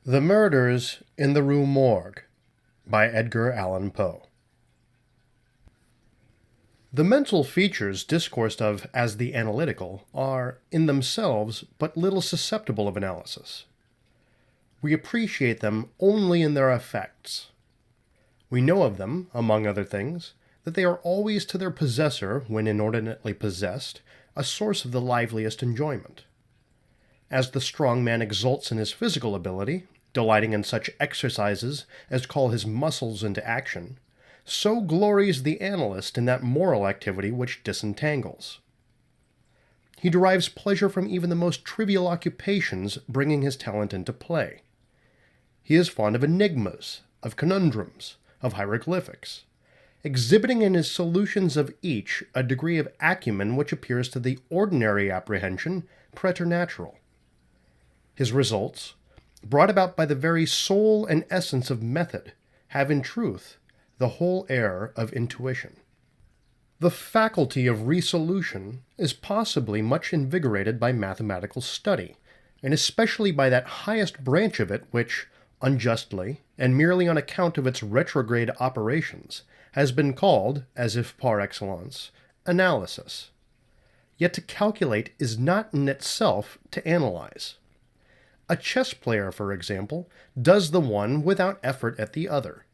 The Murders in the Rue Morgue by Edgar Allan Poe. The mental features discoursed of as the analytical are, in themselves, but little susceptible of analysis. We appreciate them only in their effects. We know of them, among other things, that they are always to their possessor, when inordinately possessed, a source of the liveliest enjoyment. As the strong man exults in his physical ability, delighting in such exercises as call his muscles into action, so glories the analyst in that moral activity which disentangles. He derives pleasure from even the most trivial occupations bringing his talent into play. He is fond of enigmas, of conundrums, of hieroglyphics, exhibiting in his solutions of each a degree of acumen which appears to the ordinary apprehension preternatural. His results, brought about by the very soul and essence of method, have in truth the whole air of intuition. The faculty of resolution is possibly much invigorated by mathematical study, and especially by that highest branch of it which, unjustly, and merely on account of its retrograde operations, has been called, as if par excellence, analysis. Yet to calculate is not in itself to analyze. A chess player, for example, does the one without effort at the other.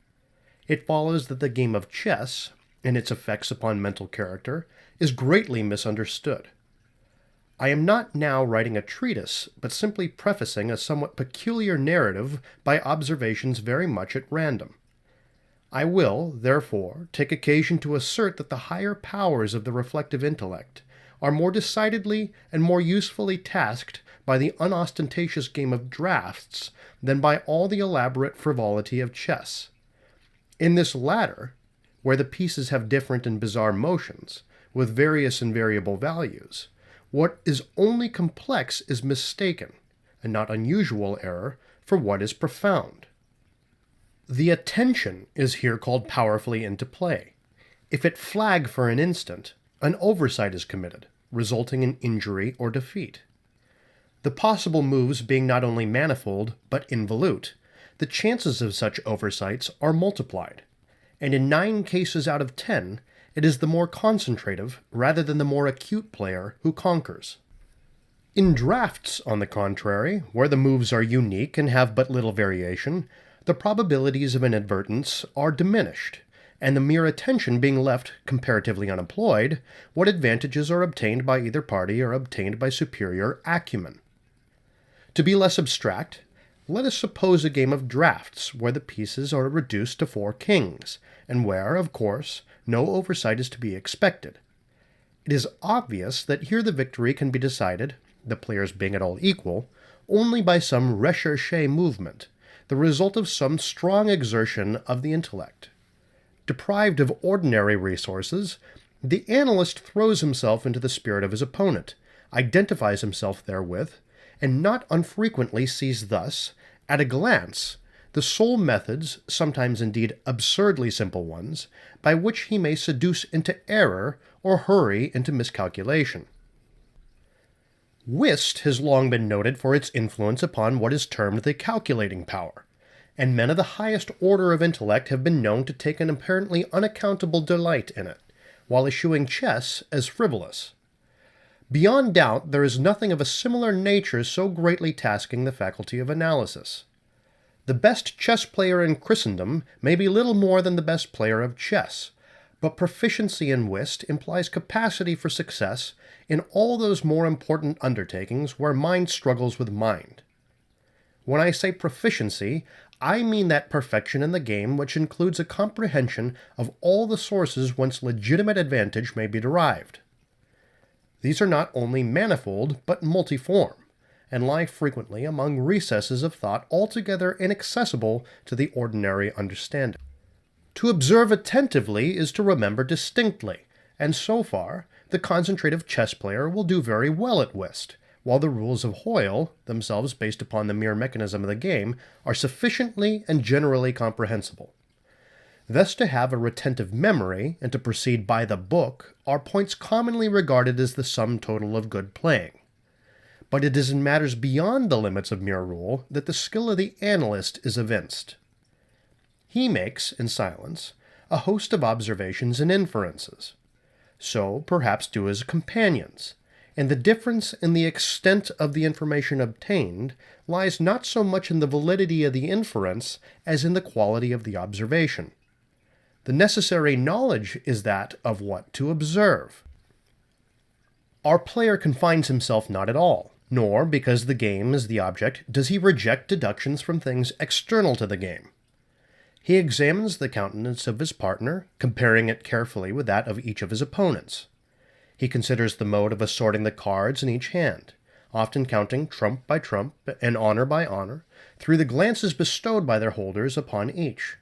It follows that the game of chess, and its effects upon mental character, is greatly misunderstood. I am not now writing a treatise, but simply prefacing a somewhat peculiar narrative by observations very much at random. I will, therefore, take occasion to assert that the higher powers of the reflective intellect are more decidedly and more usefully tasked by the unostentatious game of draughts than by all the elaborate frivolity of chess. In this latter, where the pieces have different and bizarre motions, with various and variable values, what is only complex is mistaken, and not unusual error, for what is profound. The attention is here called powerfully into play. If it flag for an instant, an oversight is committed, resulting in injury or defeat. The possible moves being not only manifold, but involute, the chances of such oversights are multiplied, and in 9 cases out of 10, it is the more concentrative rather than the more acute player who conquers. In drafts, on the contrary, where the moves are unique and have but little variation, the probabilities of inadvertence are diminished, and the mere attention being left comparatively unemployed, what advantages are obtained by either party are obtained by superior acumen. To be less abstract, let us suppose a game of draughts where the pieces are reduced to 4 kings, and where, of course, no oversight is to be expected. It is obvious that here the victory can be decided, the players being at all equal, only by some recherché movement, the result of some strong exertion of the intellect. Deprived of ordinary resources, the analyst throws himself into the spirit of his opponent, identifies himself therewith, and not unfrequently sees thus, at a glance, the sole methods, sometimes indeed absurdly simple ones, by which he may seduce into error or hurry into miscalculation. Whist has long been noted for its influence upon what is termed the calculating power, and men of the highest order of intellect have been known to take an apparently unaccountable delight in it, while eschewing chess as frivolous. Beyond doubt, there is nothing of a similar nature so greatly tasking the faculty of analysis. The best chess player in Christendom may be little more than the best player of chess, but proficiency in whist implies capacity for success in all those more important undertakings where mind struggles with mind. When I say proficiency, I mean that perfection in the game which includes a comprehension of all the sources whence legitimate advantage may be derived. These are not only manifold, but multiform, and lie frequently among recesses of thought altogether inaccessible to the ordinary understanding. To observe attentively is to remember distinctly, and so far, the concentrative chess player will do very well at whist, while the rules of Hoyle, themselves based upon the mere mechanism of the game, are sufficiently and generally comprehensible. Thus to have a retentive memory, and to proceed by the book, are points commonly regarded as the sum total of good playing. but it is in matters beyond the limits of mere rule that the skill of the analyst is evinced. He makes, in silence, a host of observations and inferences. So perhaps do his companions, and the difference in the extent of the information obtained lies not so much in the validity of the inference as in the quality of the observation. The necessary knowledge is that of what to observe. Our player confines himself not at all, nor, because the game is the object, does he reject deductions from things external to the game. He examines the countenance of his partner, comparing it carefully with that of each of his opponents. He considers the mode of assorting the cards in each hand, often counting trump by trump and honor by honor, through the glances bestowed by their holders upon each.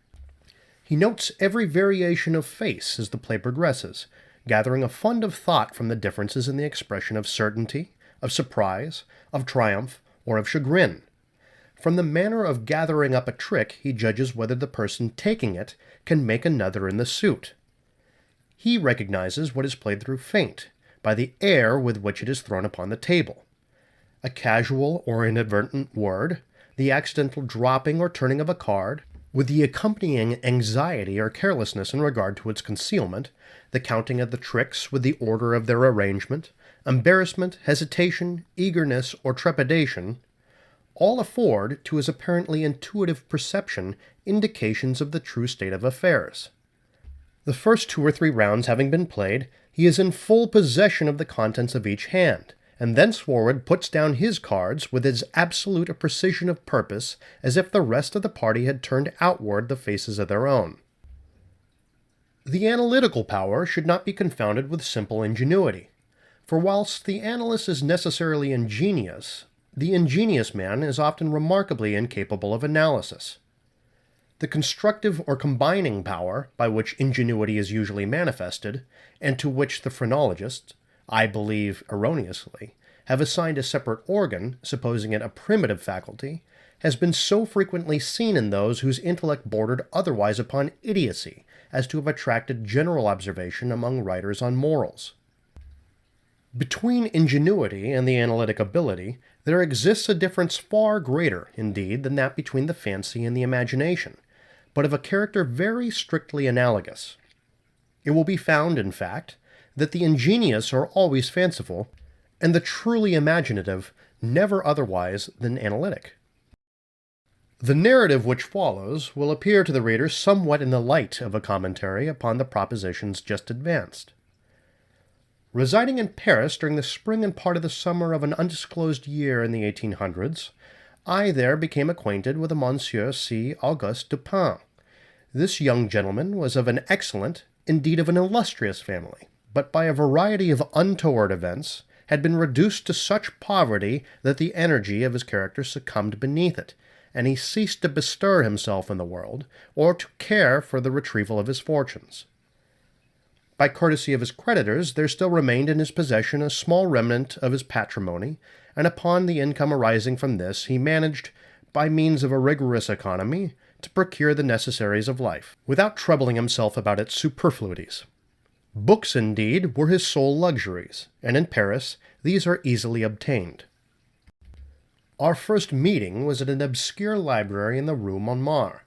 He notes every variation of face as the play progresses, gathering a fund of thought from the differences in the expression of certainty, of surprise, of triumph, or of chagrin. From the manner of gathering up a trick, he judges whether the person taking it can make another in the suit. He recognizes what is played through feint, by the air with which it is thrown upon the table. A casual or inadvertent word, the accidental dropping or turning of a card, with the accompanying anxiety or carelessness in regard to its concealment, the counting of the tricks with the order of their arrangement, embarrassment, hesitation, eagerness, or trepidation, all afford to his apparently intuitive perception indications of the true state of affairs. The first 2 or 3 rounds having been played, he is in full possession of the contents of each hand, and thenceforward puts down his cards with as absolute a precision of purpose as if the rest of the party had turned outward the faces of their own. The analytical power should not be confounded with simple ingenuity, for whilst the analyst is necessarily ingenious, the ingenious man is often remarkably incapable of analysis. The constructive or combining power, by which ingenuity is usually manifested, and to which the phrenologists, I believe erroneously, have assigned a separate organ, supposing it a primitive faculty, has been so frequently seen in those whose intellect bordered otherwise upon idiocy, as to have attracted general observation among writers on morals. Between ingenuity and the analytic ability, there exists a difference far greater, indeed, than that between the fancy and the imagination, but of a character very strictly analogous. It will be found, in fact, that the ingenious are always fanciful, and the truly imaginative never otherwise than analytic. The narrative which follows will appear to the reader somewhat in the light of a commentary upon the propositions just advanced. Residing in Paris during the spring and part of the summer of an undisclosed year in the 1800s, I there became acquainted with a Monsieur C. Auguste Dupin. This young gentleman was of an excellent, indeed of an illustrious family, but by a variety of untoward events had been reduced to such poverty that the energy of his character succumbed beneath it, and he ceased to bestir himself in the world, or to care for the retrieval of his fortunes. By courtesy of his creditors, there still remained in his possession a small remnant of his patrimony, and upon the income arising from this he managed, by means of a rigorous economy, to procure the necessaries of life, without troubling himself about its superfluities. Books, indeed, were his sole luxuries, and in Paris these are easily obtained. Our first meeting was at an obscure library in the Rue Morgue,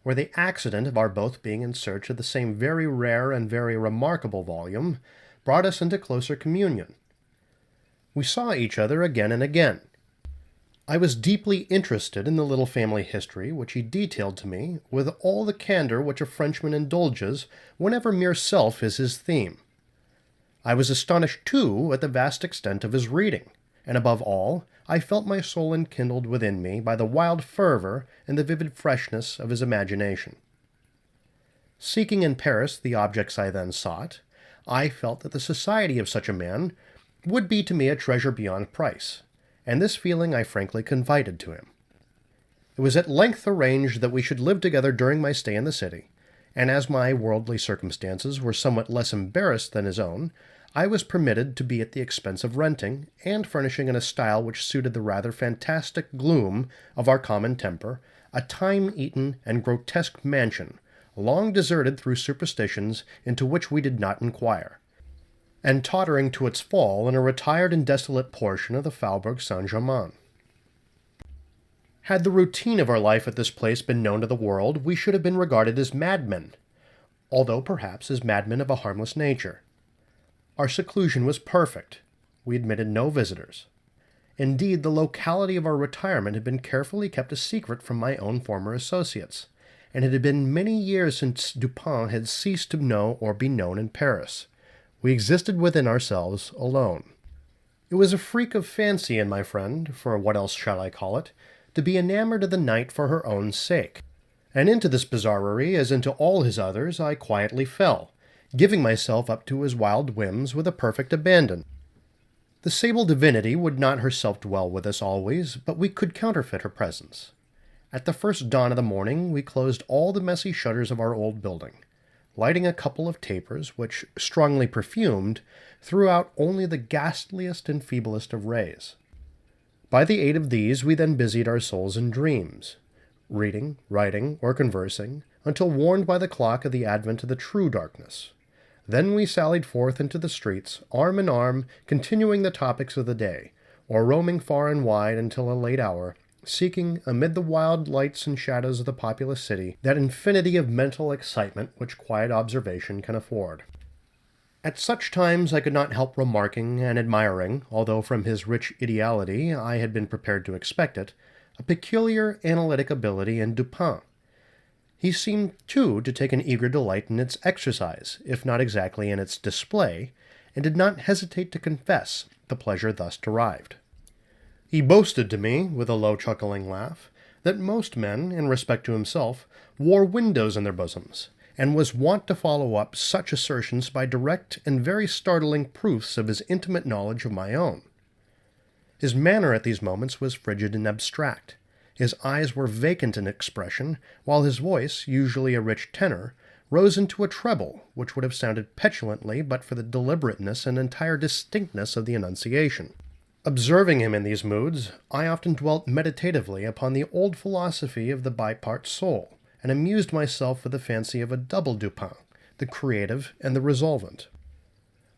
where the accident of our both being in search of the same very rare and very remarkable volume brought us into closer communion. We saw each other again and again. I was deeply interested in the little family history which he detailed to me with all the candor which a Frenchman indulges whenever mere self is his theme. I was astonished, too, at the vast extent of his reading, and above all, I felt my soul enkindled within me by the wild fervor and the vivid freshness of his imagination. Seeking in Paris the objects I then sought, I felt that the society of such a man would be to me a treasure beyond price, and this feeling I frankly confided to him. It was at length arranged that we should live together during my stay in the city, and as my worldly circumstances were somewhat less embarrassed than his own, I was permitted to be at the expense of renting and furnishing in a style which suited the rather fantastic gloom of our common temper, a time-eaten and grotesque mansion, long deserted through superstitions into which we did not inquire. and tottering to its fall in a retired and desolate portion of the Faubourg Saint-Germain. Had the routine of our life at this place been known to the world, we should have been regarded as madmen, although perhaps as madmen of a harmless nature. Our seclusion was perfect. We admitted no visitors. Indeed, the locality of our retirement had been carefully kept a secret from my own former associates, and it had been many years since Dupin had ceased to know or be known in Paris. We existed within ourselves alone. It was a freak of fancy in my friend, for what else shall I call it, to be enamored of the night for her own sake. And into this bizarrerie, as into all his others, I quietly fell, giving myself up to his wild whims with a perfect abandon. The sable divinity would not herself dwell with us always, but we could counterfeit her presence. At the first dawn of the morning, we closed all the messy shutters of our old building, lighting a couple of tapers, which, strongly perfumed, threw out only the ghastliest and feeblest of rays. By the aid of these, we then busied our souls in dreams, reading, writing, or conversing, until warned by the clock of the advent of the true darkness. Then we sallied forth into the streets, arm in arm, continuing the topics of the day, or roaming far and wide until a late hour, seeking, amid the wild lights and shadows of the populous city, that infinity of mental excitement which quiet observation can afford. At such times I could not help remarking and admiring, although from his rich ideality I had been prepared to expect it, a peculiar analytic ability in Dupin. He seemed, too, to take an eager delight in its exercise, if not exactly in its display, and did not hesitate to confess the pleasure thus derived. He boasted to me, with a low chuckling laugh, that most men, in respect to himself, wore windows in their bosoms, and was wont to follow up such assertions by direct and very startling proofs of his intimate knowledge of my own. His manner at these moments was frigid and abstract. His eyes were vacant in expression, while his voice, usually a rich tenor, rose into a treble, which would have sounded petulantly but for the deliberateness and entire distinctness of the enunciation. Observing him in these moods, I often dwelt meditatively upon the old philosophy of the bipart soul, and amused myself with the fancy of a double Dupin, the creative and the resolvent.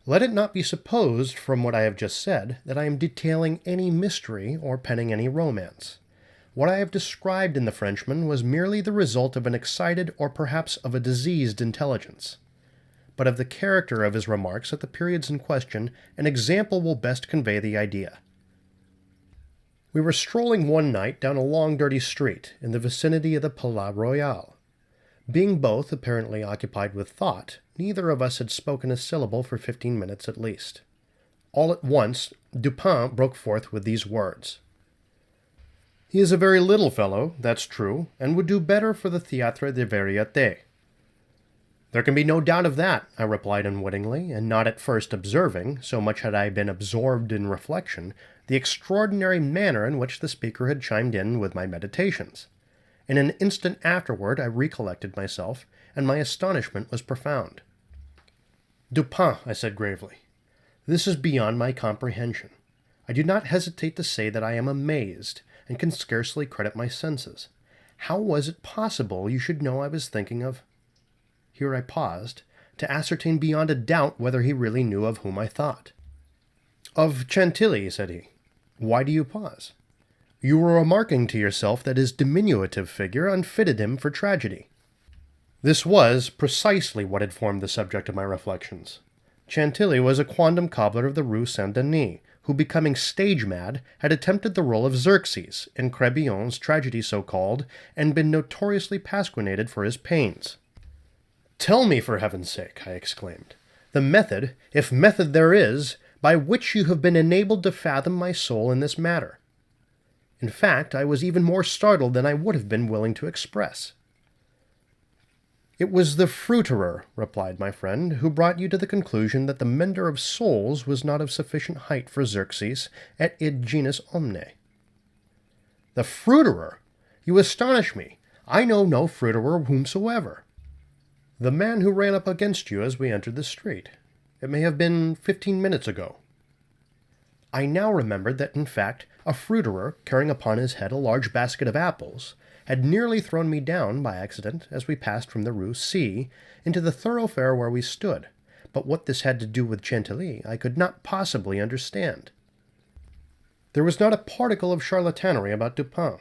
Let it not be supposed, from what I have just said, that I am detailing any mystery or penning any romance. What I have described in the Frenchman was merely the result of an excited or perhaps of a diseased intelligence. But of the character of his remarks at the periods in question, an example will best convey the idea. We were strolling one night down a long dirty street in the vicinity of the Palais Royal. Being both apparently occupied with thought, neither of us had spoken a syllable for 15 minutes at least. All at once, Dupin broke forth with these words. "He is a very little fellow, that's true, and would do better for the Théâtre des Variétés." "There can be no doubt of that," I replied unwittingly, and not at first observing, so much had I been absorbed in reflection, the extraordinary manner in which the speaker had chimed in with my meditations. In an instant afterward I recollected myself, and my astonishment was profound. "Dupin," I said gravely, "this is beyond my comprehension. I do not hesitate to say that I am amazed, and can scarcely credit my senses. How was it possible you should know I was thinking of—" Here I paused, to ascertain beyond a doubt whether he really knew of whom I thought. "Of Chantilly," said he. "Why do you pause?" "You were remarking to yourself that his diminutive figure unfitted him for tragedy." This was precisely what had formed the subject of my reflections. Chantilly was a quondam cobbler of the Rue Saint-Denis, who, becoming stage-mad, had attempted the role of Xerxes, in Crébillon's tragedy so called, and been notoriously pasquinated for his pains. "Tell me, for heaven's sake," I exclaimed, "the method, if method there is, by which you have been enabled to fathom my soul in this matter." In fact, I was even more startled than I would have been willing to express. "It was the Fruiterer," replied my friend, "who brought you to the conclusion that the mender of souls was not of sufficient height for Xerxes et id genus omne." "The Fruiterer! You astonish me. I know no Fruiterer whomsoever." "The man who ran up against you as we entered the street. It may have been 15 minutes ago." I now remembered that, in fact, a fruiterer, carrying upon his head a large basket of apples, had nearly thrown me down by accident as we passed from the Rue C into the thoroughfare where we stood, but what this had to do with Chantilly I could not possibly understand. There was not a particle of charlatanerie about Dupin.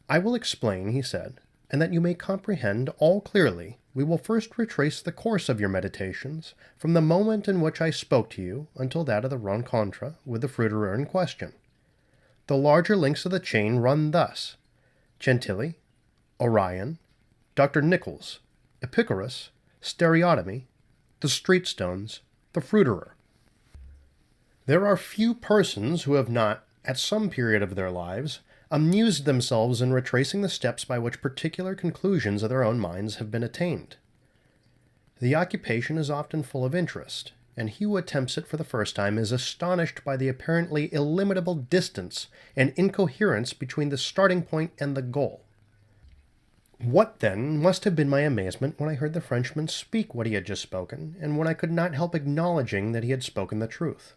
"I will explain," he said, "and that you may comprehend all clearly, we will first retrace the course of your meditations from the moment in which I spoke to you until that of the rencontre with the fruiterer in question. The larger links of the chain run thus: Chantilly, Orion, Dr. Nichols, Epicurus, stereotomy, the street stones, the fruiterer. There are few persons who have not, at some period of their lives, amused themselves in retracing the steps by which particular conclusions of their own minds have been attained. The occupation is often full of interest, and he who attempts it for the first time is astonished by the apparently illimitable distance and incoherence between the starting point and the goal. What, then, must have been my amazement when I heard the Frenchman speak what he had just spoken, and when I could not help acknowledging that he had spoken the truth.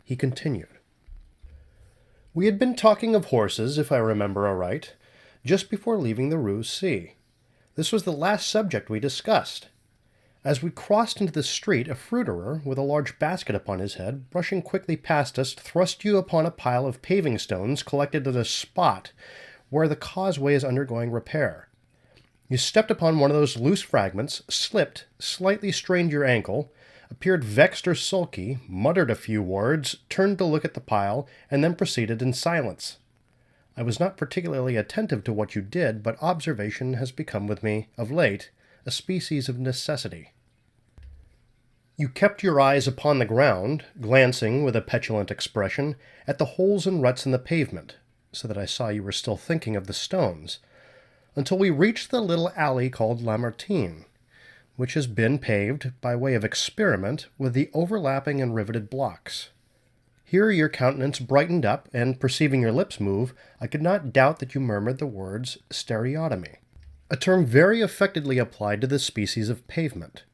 He continued. "We had been talking of horses, if I remember aright, just before leaving the Rue C. This was the last subject we discussed. As we crossed into the street, a fruiterer, with a large basket upon his head, brushing quickly past us, thrust you upon a pile of paving stones collected at a spot where the causeway is undergoing repair. You stepped upon one of those loose fragments, slipped, slightly strained your ankle, appeared vexed or sulky, muttered a few words, turned to look at the pile, and then proceeded in silence. I was not particularly attentive to what you did, but observation has become with me, of late, a species of necessity. You kept your eyes upon the ground, glancing, with a petulant expression, at the holes and ruts in the pavement, so that I saw you were still thinking of the stones, until we reached the little alley called Lamartine, which has been paved, by way of experiment, with the overlapping and riveted blocks. Here your countenance brightened up, and perceiving your lips move, I could not doubt that you murmured the words stereotomy, a term very affectedly applied to this species of pavement.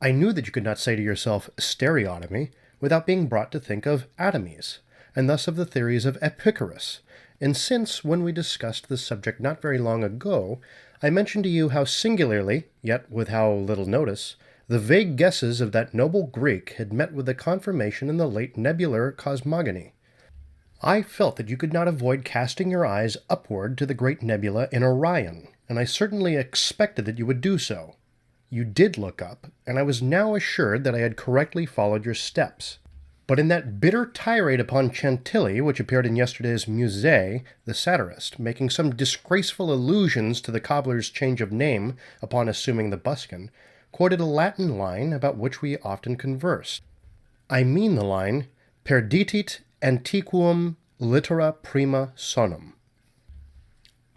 I knew that you could not say to yourself stereotomy without being brought to think of atomies, and thus of the theories of Epicurus, and since, when we discussed this subject not very long ago, I mentioned to you how singularly, yet with how little notice, the vague guesses of that noble Greek had met with a confirmation in the late nebular cosmogony, I felt that you could not avoid casting your eyes upward to the great nebula in Orion, and I certainly expected that you would do so. You did look up, and I was now assured that I had correctly followed your steps. But in that bitter tirade upon Chantilly, which appeared in yesterday's Musée, the satirist, making some disgraceful allusions to the cobbler's change of name upon assuming the buskin, quoted a Latin line about which we often conversed. I mean the line, perditit antiquum littera prima sonum.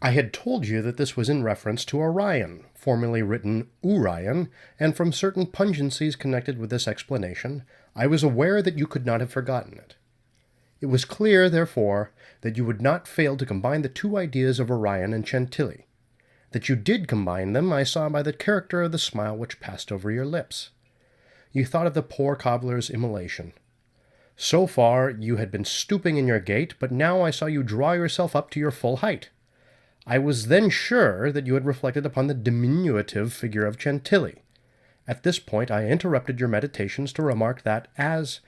I had told you that this was in reference to Orion, formerly written Urion, and from certain pungencies connected with this explanation, I was aware that you could not have forgotten it. It was clear, therefore, that you would not fail to combine the two ideas of Orion and Chantilly. That you did combine them I saw by the character of the smile which passed over your lips. You thought of the poor cobbler's immolation. So far you had been stooping in your gait, but now I saw you draw yourself up to your full height. I was then sure that you had reflected upon the diminutive figure of Chantilly. At this point I interrupted your meditations to remark that, as,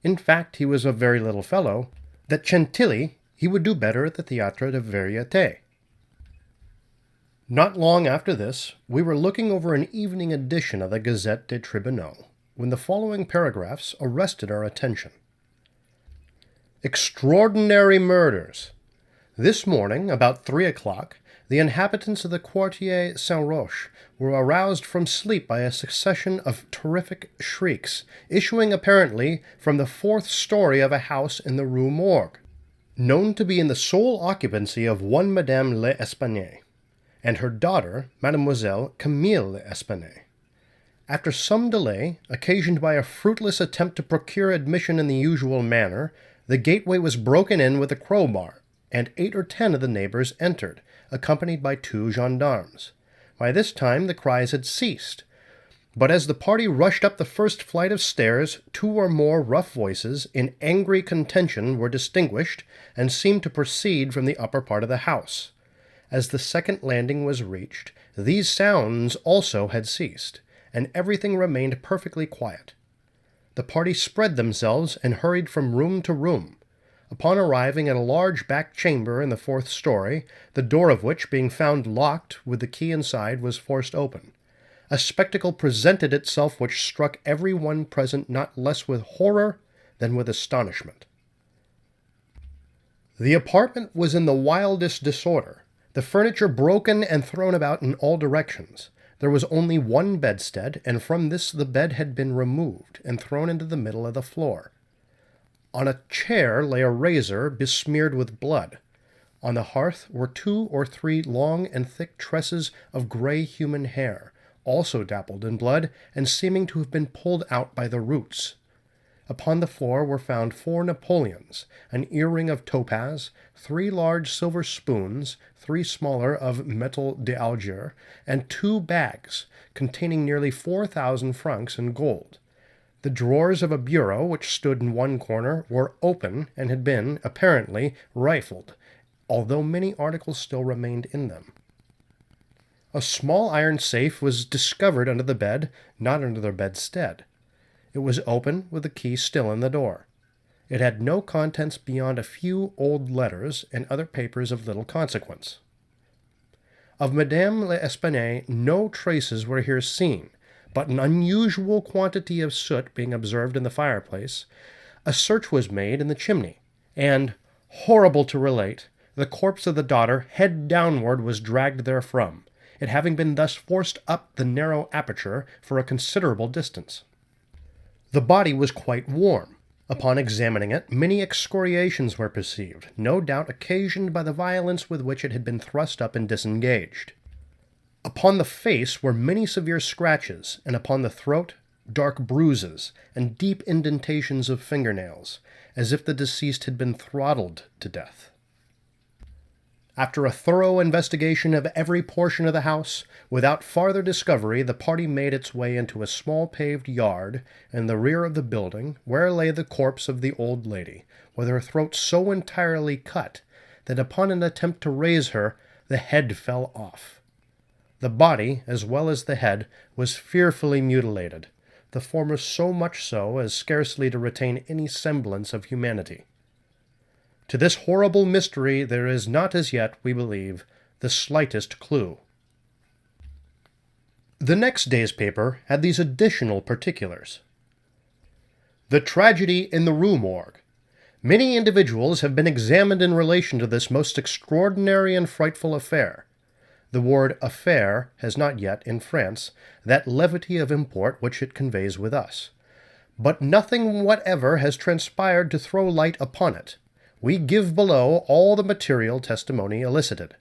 in fact, he was a very little fellow, that Chantilly he would do better at the Théâtre de Variété. Not long after this, we were looking over an evening edition of the Gazette des Tribunaux, when the following paragraphs arrested our attention. Extraordinary murders. This morning, about 3 o'clock, the inhabitants of the Quartier Saint-Roch were aroused from sleep by a succession of terrific shrieks, issuing apparently from the 4th story of a house in the Rue Morgue, known to be in the sole occupancy of one Madame l'Espanaye, and her daughter, Mademoiselle Camille l'Espanaye. After some delay, occasioned by a fruitless attempt to procure admission in the usual manner, the gateway was broken in with a crowbar, and 8 or 10 of the neighbors entered, accompanied by 2 gendarmes. By this time the cries had ceased, but as the party rushed up the first flight of stairs, 2 or more rough voices in angry contention were distinguished, and seemed to proceed from the upper part of the house. As the second landing was reached, these sounds also had ceased, and everything remained perfectly quiet. The party spread themselves and hurried from room to room. Upon arriving at a large back chamber in the 4th story, the door of which, being found locked with the key inside, was forced open, a spectacle presented itself which struck every one present not less with horror than with astonishment. The apartment was in the wildest disorder, the furniture broken and thrown about in all directions. There was only one bedstead, and from this the bed had been removed and thrown into the middle of the floor. On a chair lay a razor besmeared with blood. On the hearth were 2 or 3 long and thick tresses of grey human hair, also dappled in blood, and seeming to have been pulled out by the roots. Upon the floor were found 4 napoleons, an earring of topaz, 3 large silver spoons, 3 smaller of metal d'Alger, and 2 bags containing nearly 4,000 francs in gold. The drawers of a bureau, which stood in one corner, were open and had been, apparently, rifled, although many articles still remained in them. A small iron safe was discovered under the bed, not under the bedstead. It was open, with the key still in the door. It had no contents beyond a few old letters and other papers of little consequence. Of Madame l'Espanaye no traces were here seen, but an unusual quantity of soot being observed in the fireplace, a search was made in the chimney, and, horrible to relate, the corpse of the daughter, head downward, was dragged therefrom, it having been thus forced up the narrow aperture for a considerable distance. The body was quite warm. Upon examining it, many excoriations were perceived, no doubt occasioned by the violence with which it had been thrust up and disengaged. Upon the face were many severe scratches, and upon the throat dark bruises and deep indentations of fingernails, as if the deceased had been throttled to death. After a thorough investigation of every portion of the house, without farther discovery, the party made its way into a small paved yard in the rear of the building, where lay the corpse of the old lady, with her throat so entirely cut that upon an attempt to raise her, the head fell off. The body, as well as the head, was fearfully mutilated, the former so much so as scarcely to retain any semblance of humanity. To this horrible mystery there is not as yet, we believe, the slightest clue. The next day's paper had these additional particulars. The tragedy in the Rue Morgue. Many individuals have been examined in relation to this most extraordinary and frightful affair. The word affair has not yet, in France, that levity of import which it conveys with us. But nothing whatever has transpired to throw light upon it. We give below all the material testimony elicited.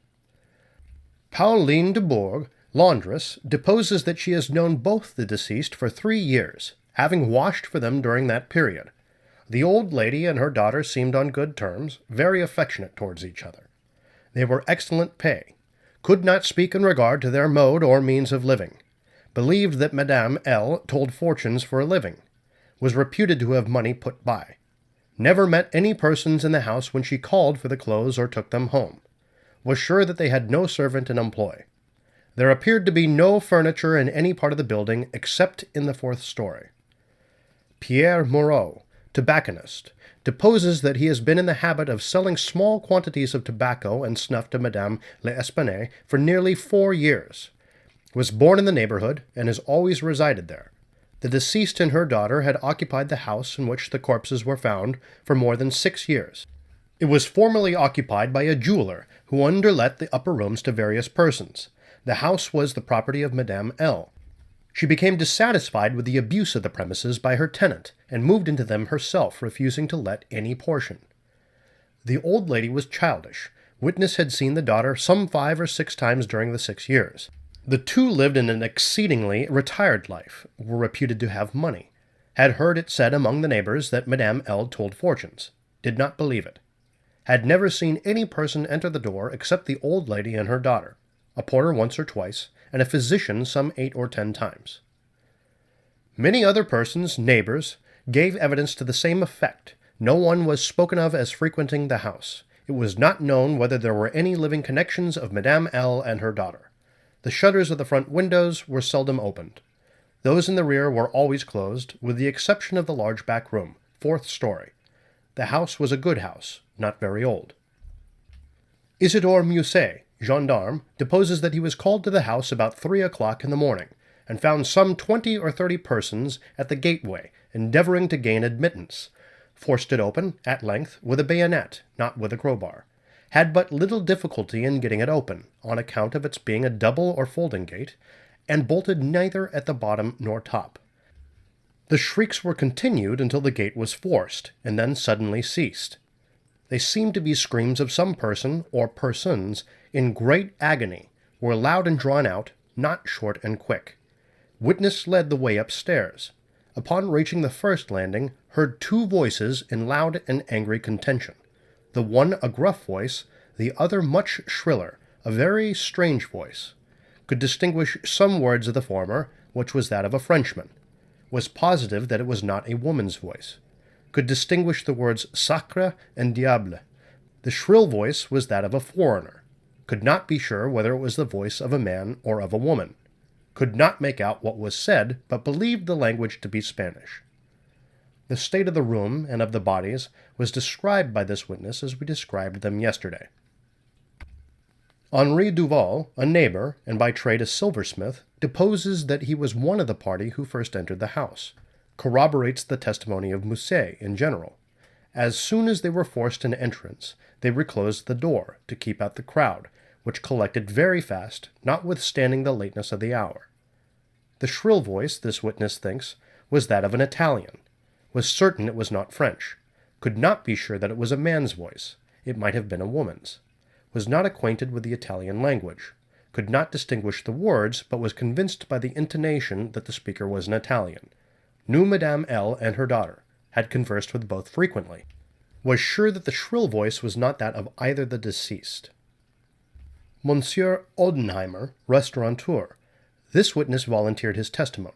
Pauline de Bourg, laundress, deposes that she has known both the deceased for 3 years, having washed for them during that period. The old lady and her daughter seemed on good terms, very affectionate towards each other. They were excellent pay, could not speak in regard to their mode or means of living, believed that Madame L. told fortunes for a living, was reputed to have money put by, never met any persons in the house when she called for the clothes or took them home, was sure that they had no servant in employ. There appeared to be no furniture in any part of the building except in the 4th story. Pierre Moreau, tobacconist, deposes that he has been in the habit of selling small quantities of tobacco and snuff to Madame l'Espanaye for nearly 4 years, was born in the neighborhood, and has always resided there. The deceased and her daughter had occupied the house in which the corpses were found for more than 6 years. It was formerly occupied by a jeweler, who underlet the upper rooms to various persons. The house was the property of Madame L. She became dissatisfied with the abuse of the premises by her tenant, and moved into them herself, refusing to let any portion. The old lady was childish. Witness had seen the daughter some 5 or 6 times during the 6 years. The 2 lived in an exceedingly retired life, were reputed to have money, had heard it said among the neighbors that Madame L. told fortunes, did not believe it, had never seen any person enter the door except the old lady and her daughter, a porter once or twice, and a physician some 8 or 10 times. Many other persons, neighbors, gave evidence to the same effect. No one was spoken of as frequenting the house. It was not known whether there were any living connections of Madame L. and her daughter. The shutters of the front windows were seldom opened. Those in the rear were always closed, with the exception of the large back room, 4th story. The house was a good house, not very old. Isidore Musset, gendarme, deposes that he was called to the house about 3 o'clock in the morning, and found some 20 or 30 persons at the gateway, endeavoring to gain admittance. Forced it open, at length, with a bayonet, not with a crowbar. Had but little difficulty in getting it open, on account of its being a double or folding gate, and bolted neither at the bottom nor top. The shrieks were continued until the gate was forced, and then suddenly ceased. They seemed to be screams of some person, or persons, in great agony, were loud and drawn out, not short and quick. Witness led the way upstairs. Upon reaching the first landing, heard 2 voices in loud and angry contention. The one a gruff voice, the other much shriller, a very strange voice. Could distinguish some words of the former, which was that of a Frenchman. Was positive that it was not a woman's voice. Could distinguish the words sacre and diable. The shrill voice was that of a foreigner. Could not be sure whether it was the voice of a man or of a woman. Could not make out what was said, but believed the language to be Spanish. The state of the room and of the bodies was described by this witness as we described them yesterday. Henri Duval, a neighbor, and by trade a silversmith, deposes that he was one of the party who first entered the house. Corroborates the testimony of Musset in general. As soon as they were forced an entrance, they reclosed the door to keep out the crowd, which collected very fast, notwithstanding the lateness of the hour. The shrill voice, this witness thinks, was that of an Italian. Was certain it was not French. Could not be sure that it was a man's voice. It might have been a woman's. Was not acquainted with the Italian language. Could not distinguish the words, but was convinced by the intonation that the speaker was an Italian. Knew Madame L. and her daughter. Had conversed with both frequently. Was sure that the shrill voice was not that of either the deceased. Monsieur Odenheimer, restaurateur. This witness volunteered his testimony.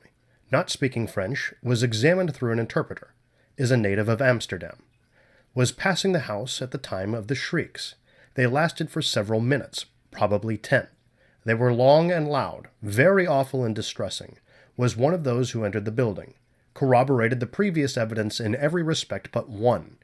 Not speaking French, was examined through an interpreter. Is a native of Amsterdam. Was passing the house at the time of the shrieks. They lasted for several minutes, probably 10. They were long and loud, very awful and distressing. Was one of those who entered the building. Corroborated the previous evidence in every respect but one.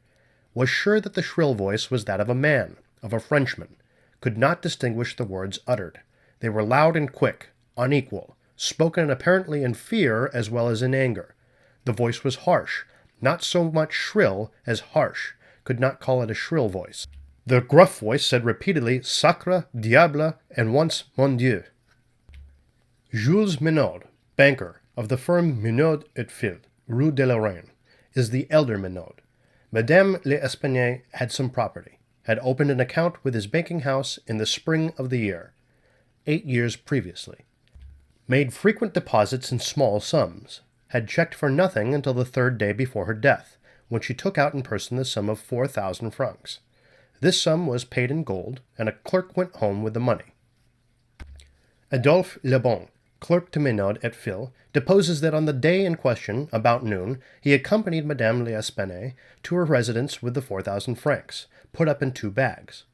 Was sure that the shrill voice was that of a man, of a Frenchman. Could not distinguish the words uttered. They were loud and quick, unequal, spoken apparently in fear as well as in anger. The voice was harsh, not so much shrill as harsh. Could not call it a shrill voice. The gruff voice said repeatedly sacre, diable, and once mon Dieu. Jules Minaud, banker, of the firm Minaud et Fils, Rue de Lorraine, is the elder Minaud. Madame l'Espanaye had some property, had opened an account with his banking house in the spring of the year, 8 years previously. Made frequent deposits in small sums, had checked for nothing until the 3rd day before her death, when she took out in person the sum of 4,000 francs. This sum was paid in gold, and a clerk went home with the money. Adolphe Lebon, clerk to Minaud et Fils, deposes that on the day in question, about noon, he accompanied Madame l'Espanaye to her residence with the 4,000 francs, put up in 2 bags.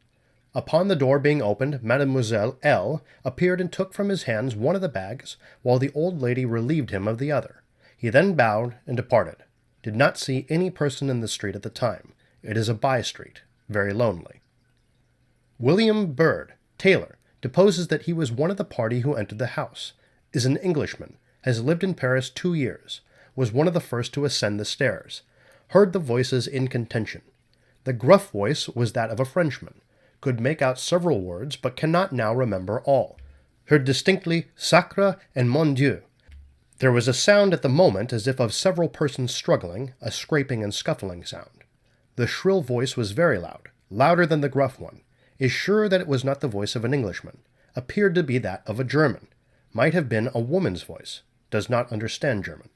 Upon the door being opened, Mademoiselle L. appeared and took from his hands one of the bags, while the old lady relieved him of the other. He then bowed and departed. Did not see any person in the street at the time. It is a by-street, very lonely. William Bird, tailor, deposes that he was one of the party who entered the house, is an Englishman, has lived in Paris 2 years, was one of the first to ascend the stairs, heard the voices in contention. The gruff voice was that of a Frenchman, could make out several words, but cannot now remember all. Heard distinctly sacre and mon Dieu. There was a sound at the moment as if of several persons struggling, a scraping and scuffling sound. The shrill voice was very loud, louder than the gruff one. Is sure that it was not the voice of an Englishman. Appeared to be that of a German. Might have been a woman's voice. Does not understand German.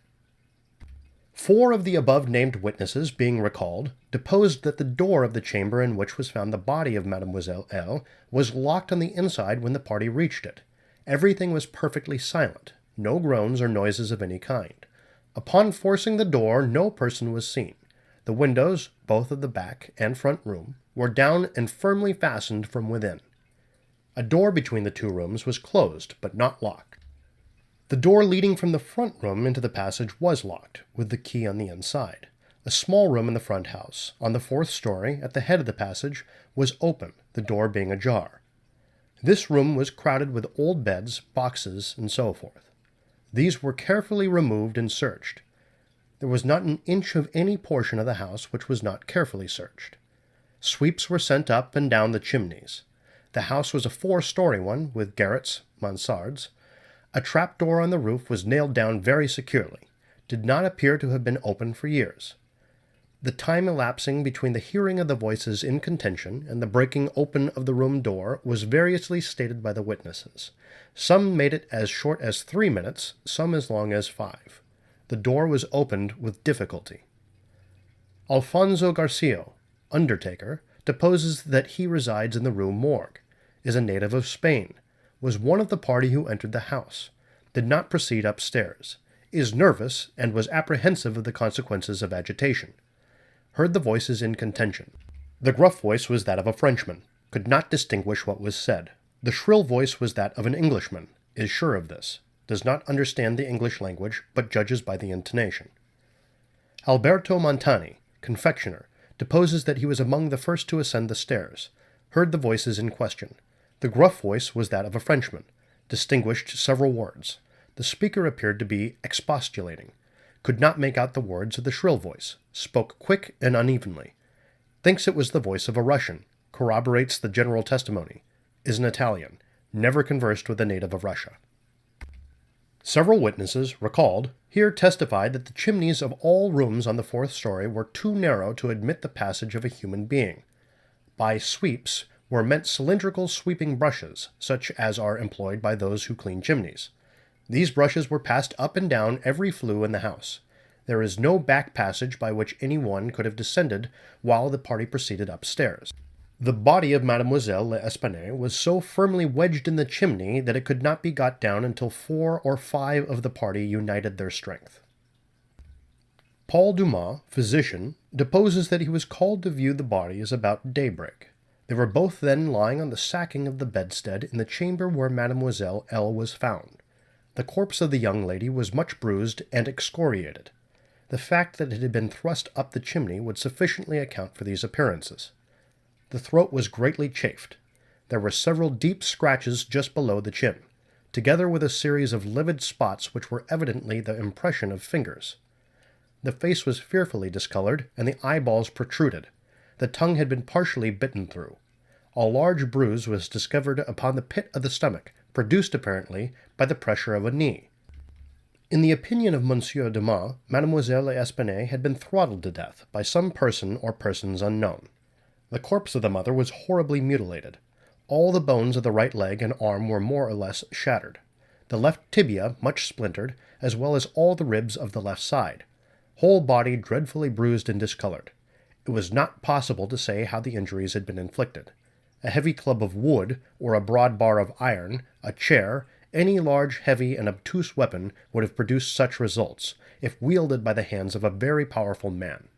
4 of the above-named witnesses, being recalled, deposed that the door of the chamber in which was found the body of Mademoiselle L. was locked on the inside when the party reached it. Everything was perfectly silent, no groans or noises of any kind. Upon forcing the door, no person was seen. The windows, both of the back and front room, were down and firmly fastened from within. A door between the 2 rooms was closed, but not locked. The door leading from the front room into the passage was locked, with the key on the inside. A small room in the front house, on the fourth story, at the head of the passage, was open, the door being ajar. This room was crowded with old beds, boxes, and so forth. These were carefully removed and searched. There was not an inch of any portion of the house which was not carefully searched. Sweeps were sent up and down the chimneys. The house was a 4-story one, with garrets, mansardes. A trapdoor on the roof was nailed down very securely, did not appear to have been opened for years. The time elapsing between the hearing of the voices in contention and the breaking open of the room door was variously stated by the witnesses. Some made it as short as 3 minutes, some as long as 5. The door was opened with difficulty. Alfonso Garcio, undertaker, deposes that he resides in the Rue Morgue, is a native of Spain, was one of the party who entered the house, did not proceed upstairs, is nervous, and was apprehensive of the consequences of agitation. Heard the voices in contention. The gruff voice was that of a Frenchman, could not distinguish what was said. The shrill voice was that of an Englishman, is sure of this, does not understand the English language, but judges by the intonation. Alberto Montani, confectioner, deposes that he was among the first to ascend the stairs, heard the voices in question. The gruff voice was that of a Frenchman, distinguished several words. The speaker appeared to be expostulating, could not make out the words of the shrill voice, spoke quick and unevenly, thinks it was the voice of a Russian, corroborates the general testimony, is an Italian, never conversed with a native of Russia. Several witnesses, recalled, here testified that the chimneys of all rooms on the 4th story were too narrow to admit the passage of a human being. By sweeps were meant cylindrical sweeping brushes, such as are employed by those who clean chimneys. These brushes were passed up and down every flue in the house. There is no back passage by which any one could have descended while the party proceeded upstairs. The body of Mademoiselle L'Espanaye was so firmly wedged in the chimney that it could not be got down until 4 or 5 of the party united their strength. Paul Dumas, physician, deposes that he was called to view the bodies about daybreak. They were both then lying on the sacking of the bedstead in the chamber where Mademoiselle L. was found. The corpse of the young lady was much bruised and excoriated. The fact that it had been thrust up the chimney would sufficiently account for these appearances. The throat was greatly chafed. There were several deep scratches just below the chin, together with a series of livid spots which were evidently the impression of fingers. The face was fearfully discolored, and the eyeballs protruded. The tongue had been partially bitten through. A large bruise was discovered upon the pit of the stomach, produced apparently by the pressure of a knee. In the opinion of Monsieur Dumas, Mademoiselle L'Espanaye had been throttled to death by some person or persons unknown. The corpse of the mother was horribly mutilated. All the bones of the right leg and arm were more or less shattered. The left tibia much splintered, as well as all the ribs of the left side. Whole body dreadfully bruised and discolored. It was not possible to say how the injuries had been inflicted. A heavy club of wood, or a broad bar of iron, a chair, any large, heavy, and obtuse weapon would have produced such results, if wielded by the hands of a very powerful man.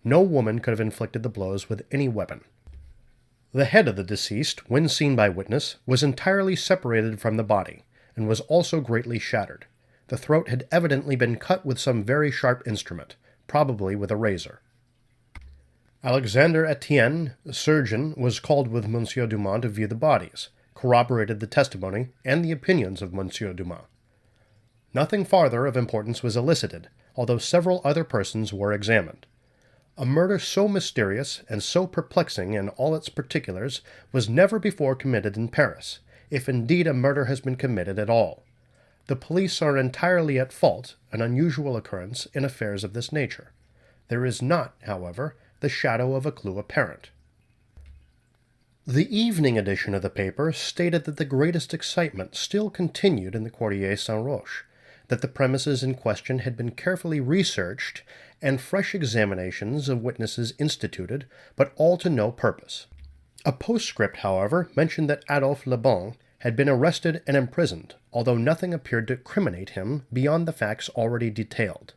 No woman could have inflicted the blows with any weapon. The head of the deceased, when seen by witness, was entirely separated from the body, and was also greatly shattered. The throat had evidently been cut with some very sharp instrument, probably with a razor. Alexander Etienne, surgeon, was called with Monsieur Dumas to view the bodies, corroborated the testimony and the opinions of Monsieur Dumas. Nothing farther of importance was elicited, although several other persons were examined. A murder so mysterious and so perplexing in all its particulars was never before committed in Paris, if indeed a murder has been committed at all. The police are entirely at fault, an unusual occurrence in affairs of this nature. There is not, however, the shadow of a clue apparent. The evening edition of the paper stated that the greatest excitement still continued in the Quartier Saint-Roch, that the premises in question had been carefully researched and fresh examinations of witnesses instituted, but all to no purpose. A postscript, however, mentioned that Adolphe Lebon had been arrested and imprisoned, although nothing appeared to criminate him beyond the facts already detailed.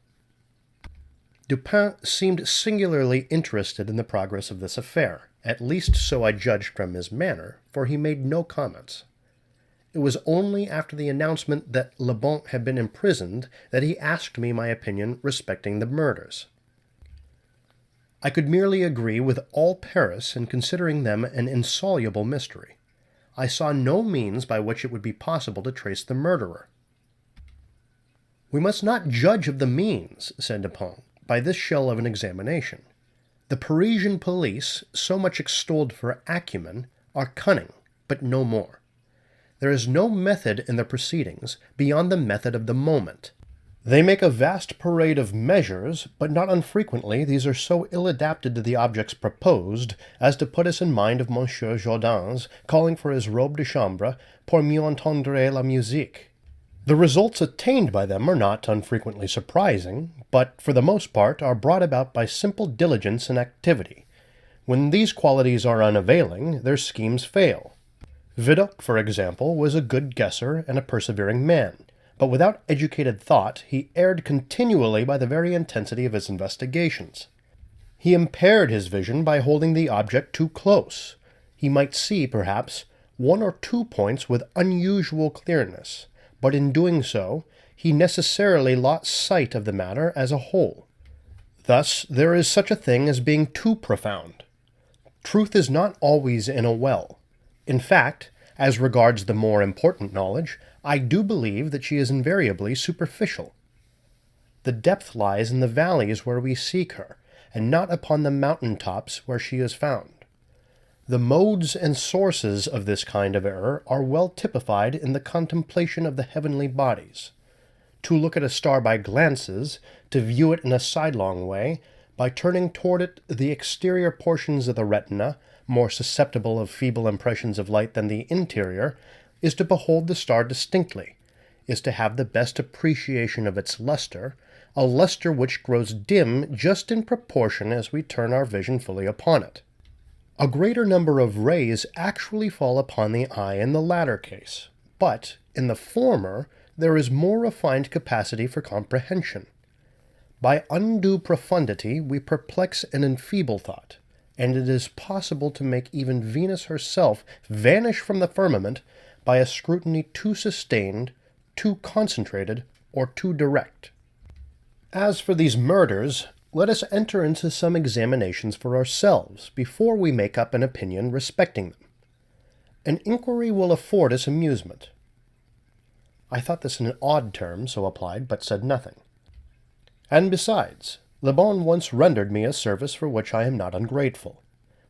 Dupin seemed singularly interested in the progress of this affair, at least so I judged from his manner, for he made no comments. It was only after the announcement that Le Bon had been imprisoned that he asked me my opinion respecting the murders. I could merely agree with all Paris in considering them an insoluble mystery. I saw no means by which it would be possible to trace the murderer. "We must not judge of the means," said Dupin, "by this shell of an examination. The Parisian police, so much extolled for acumen, are cunning, but no more. There is no method in their proceedings beyond the method of the moment. They make a vast parade of measures, but not unfrequently these are so ill adapted to the objects proposed as to put us in mind of Monsieur Jourdain's calling for his robe de chambre pour mieux entendre la musique. The results attained by them are not unfrequently surprising, but for the most part are brought about by simple diligence and activity. When these qualities are unavailing, their schemes fail. Vidocq, for example, was a good guesser and a persevering man, but without educated thought he erred continually by the very intensity of his investigations. He impaired his vision by holding the object too close. He might see, perhaps, one or two points with unusual clearness, but in doing so he necessarily lost sight of the matter as a whole. Thus there is such a thing as being too profound. Truth is not always in a well. In fact, as regards the more important knowledge, I do believe that she is invariably superficial. The depth lies in the valleys where we seek her, and not upon the mountain tops where she is found. The modes and sources of this kind of error are well typified in the contemplation of the heavenly bodies. To look at a star by glances, to view it in a sidelong way, by turning toward it the exterior portions of the retina, more susceptible of feeble impressions of light than the interior, is to behold the star distinctly, is to have the best appreciation of its luster, a luster which grows dim just in proportion as we turn our vision fully upon it. A greater number of rays actually fall upon the eye in the latter case, but in the former there is more refined capacity for comprehension. By undue profundity we perplex and enfeeble thought, and it is possible to make even Venus herself vanish from the firmament by a scrutiny too sustained, too concentrated, or too direct. As for these murders, let us enter into some examinations for ourselves before we make up an opinion respecting them. An inquiry will afford us amusement. I thought this an odd term, so applied, but said nothing. And besides, Le Bon once rendered me a service for which I am not ungrateful.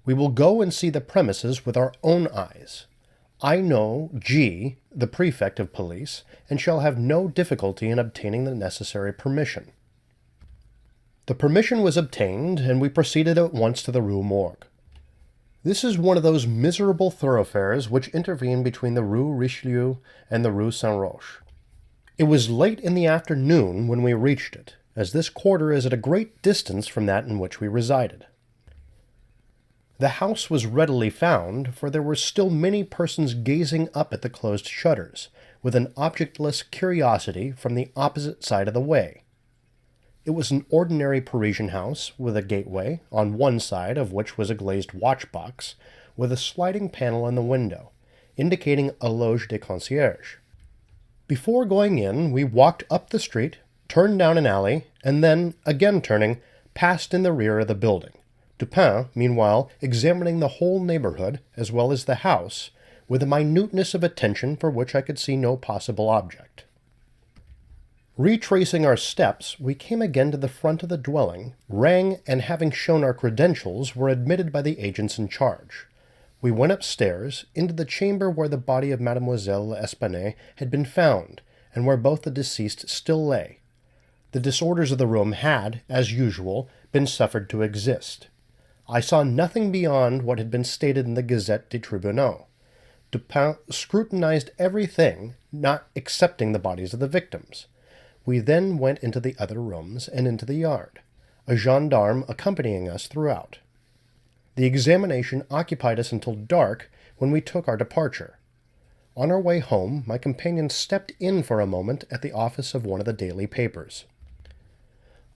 We will go and see the premises with our own eyes. I know G., the prefect of police, and shall have no difficulty in obtaining the necessary permission. The permission was obtained, and we proceeded at once to the Rue Morgue. This is one of those miserable thoroughfares which intervene between the Rue Richelieu and the Rue Saint-Roch. It was late in the afternoon when we reached it, as this quarter is at a great distance from that in which we resided. The house was readily found, for there were still many persons gazing up at the closed shutters, with an objectless curiosity from the opposite side of the way. It was an ordinary Parisian house, with a gateway, on one side of which was a glazed watch-box, with a sliding panel in the window, indicating a loge de concierge. Before going in, we walked up the street, turned down an alley, and then, again turning, passed in the rear of the building. Dupin, meanwhile, examining the whole neighborhood, as well as the house, with a minuteness of attention for which I could see no possible object. Retracing our steps, we came again to the front of the dwelling, rang, and having shown our credentials, were admitted by the agents in charge. We went upstairs, into the chamber where the body of Mademoiselle L'Espanaye had been found, and where both the deceased still lay. The disorders of the room had, as usual, been suffered to exist. I saw nothing beyond what had been stated in the Gazette des Tribunaux. Dupin scrutinized everything, not excepting the bodies of the victims. We then went into the other rooms and into the yard, a gendarme accompanying us throughout. The examination occupied us until dark, when we took our departure. On our way home, my companion stepped in for a moment at the office of one of the daily papers.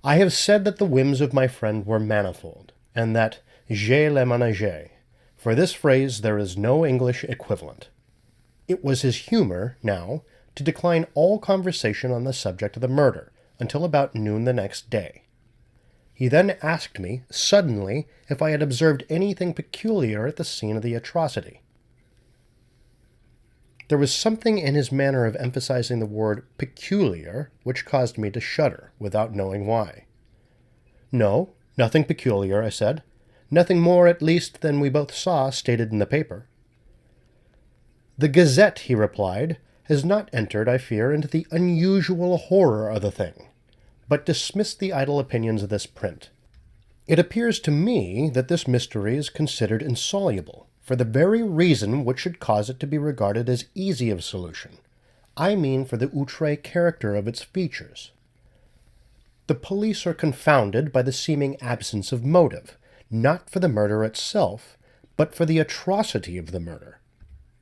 I have said that the whims of my friend were manifold, and that je les ménageais. For this phrase there is no English equivalent. It was his humor, now, to decline all conversation on the subject of the murder until about noon the next day. He then asked me, suddenly, if I had observed anything peculiar at the scene of the atrocity. There was something in his manner of emphasizing the word peculiar which caused me to shudder, without knowing why. "No, nothing peculiar," I said. "Nothing more, at least, than we both saw stated in the paper." "The Gazette," he replied, "has not entered, I fear, into the unusual horror of the thing, but dismissed the idle opinions of this print. It appears to me that this mystery is considered insoluble, for the very reason which should cause it to be regarded as easy of solution. I mean for the outre character of its features. The police are confounded by the seeming absence of motive, not for the murder itself, but for the atrocity of the murder.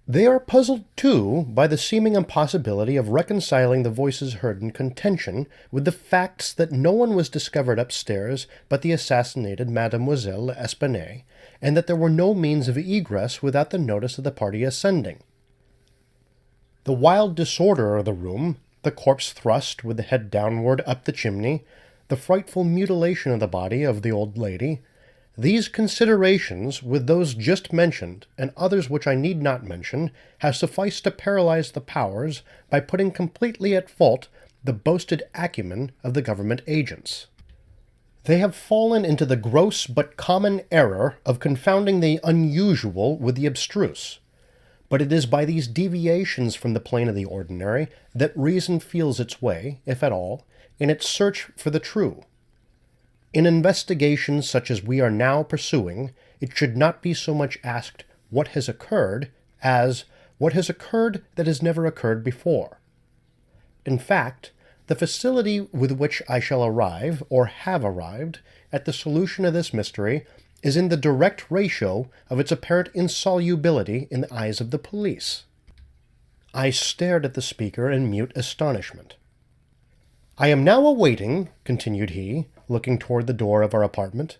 They are puzzled, too, by the seeming impossibility of reconciling the voices heard in contention with the facts that no one was discovered upstairs but the assassinated Mademoiselle L'Espanaye, and that there were no means of egress without the notice of the party ascending. The wild disorder of the room, the corpse thrust with the head downward up the chimney, the frightful mutilation of the body of the old lady, these considerations, with those just mentioned, and others which I need not mention, have sufficed to paralyze the powers by putting completely at fault the boasted acumen of the government agents. They have fallen into the gross but common error of confounding the unusual with the abstruse. But it is by these deviations from the plane of the ordinary that reason feels its way, if at all, in its search for the true. In investigations such as we are now pursuing, it should not be so much asked what has occurred as what has occurred that has never occurred before. In fact, the facility with which I shall arrive, or have arrived, at the solution of this mystery is in the direct ratio of its apparent insolubility in the eyes of the police. I stared at the speaker in mute astonishment. "I am now awaiting," continued he, looking toward the door of our apartment,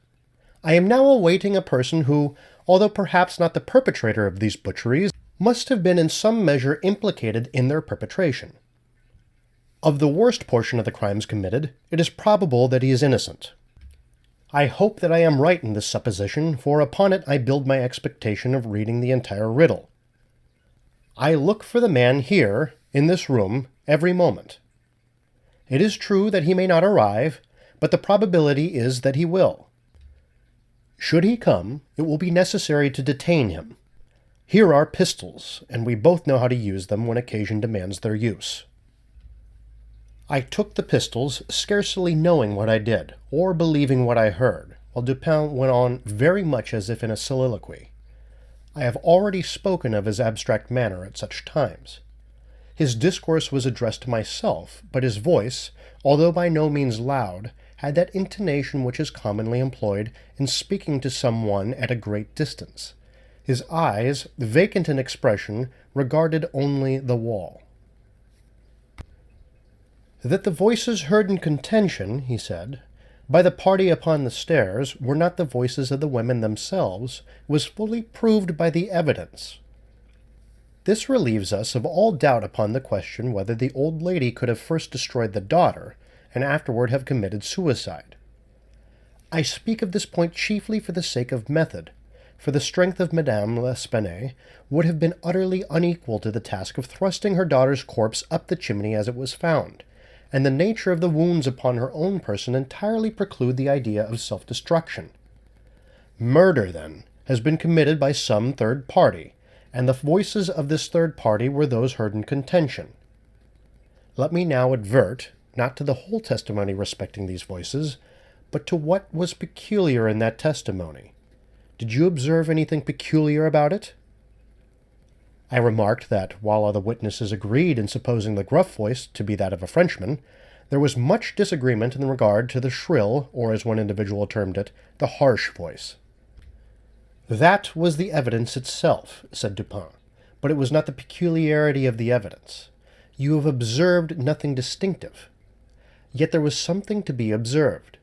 "I am now awaiting a person who, although perhaps not the perpetrator of these butcheries, must have been in some measure implicated in their perpetration. Of the worst portion of the crimes committed, it is probable that he is innocent. I hope that I am right in this supposition, for upon it I build my expectation of reading the entire riddle. I look for the man here, in this room, every moment. It is true that he may not arrive, but the probability is that he will. Should he come, it will be necessary to detain him. Here are pistols, and we both know how to use them when occasion demands their use." I took the pistols, scarcely knowing what I did, or believing what I heard, while Dupin went on very much as if in a soliloquy. I have already spoken of his abstract manner at such times. His discourse was addressed to myself, but his voice, although by no means loud, had that intonation which is commonly employed in speaking to some one at a great distance. His eyes, vacant in expression, regarded only the wall. "That the voices heard in contention," he said, "by the party upon the stairs were not the voices of the women themselves was fully proved by the evidence. This relieves us of all doubt upon the question whether the old lady could have first destroyed the daughter, and afterward have committed suicide. I speak of this point chiefly for the sake of method, for the strength of Madame L'Espanaye would have been utterly unequal to the task of thrusting her daughter's corpse up the chimney as it was found, and the nature of the wounds upon her own person entirely preclude the idea of self-destruction. Murder, then, has been committed by some third party, and the voices of this third party were those heard in contention. Let me now advert, not to the whole testimony respecting these voices, but to what was peculiar in that testimony. Did you observe anything peculiar about it?" I remarked that, while all the witnesses agreed in supposing the gruff voice to be that of a Frenchman, there was much disagreement in regard to the shrill, or as one individual termed it, the harsh voice. "That was the evidence itself," said Dupin, "but it was not the peculiarity of the evidence. You have observed nothing distinctive. Yet there was something to be observed.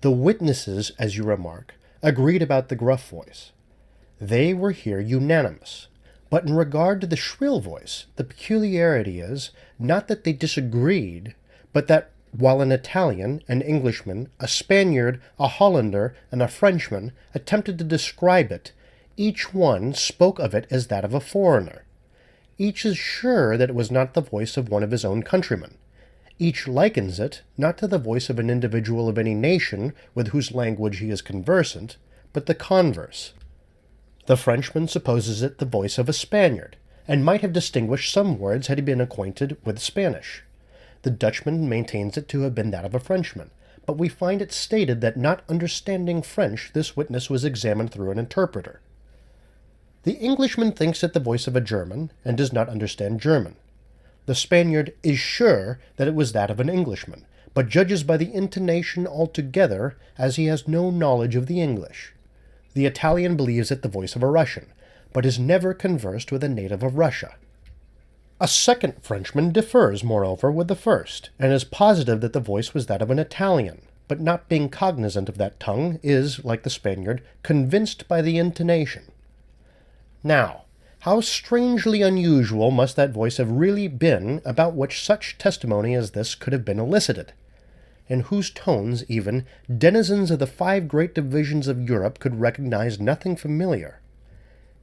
The witnesses, as you remark, agreed about the gruff voice. They were here unanimous. But in regard to the shrill voice, the peculiarity is not that they disagreed, but that while an Italian, an Englishman, a Spaniard, a Hollander, and a Frenchman attempted to describe it, each one spoke of it as that of a foreigner. Each is sure that it was not the voice of one of his own countrymen. Each likens it not to the voice of an individual of any nation with whose language he is conversant, but the converse. The Frenchman supposes it the voice of a Spaniard, and might have distinguished some words had he been acquainted with Spanish. The Dutchman maintains it to have been that of a Frenchman, but we find it stated that not understanding French, this witness was examined through an interpreter. The Englishman thinks it the voice of a German, and does not understand German. The Spaniard is sure that it was that of an Englishman, but judges by the intonation altogether, as he has no knowledge of the English. The Italian believes it the voice of a Russian, but has never conversed with a native of Russia. A second Frenchman differs, moreover, with the first, and is positive that the voice was that of an Italian, but not being cognizant of that tongue, is, like the Spaniard, convinced by the intonation. Now, how strangely unusual must that voice have really been about which such testimony as this could have been elicited, in whose tones even denizens of the 5 great divisions of Europe could recognize nothing familiar.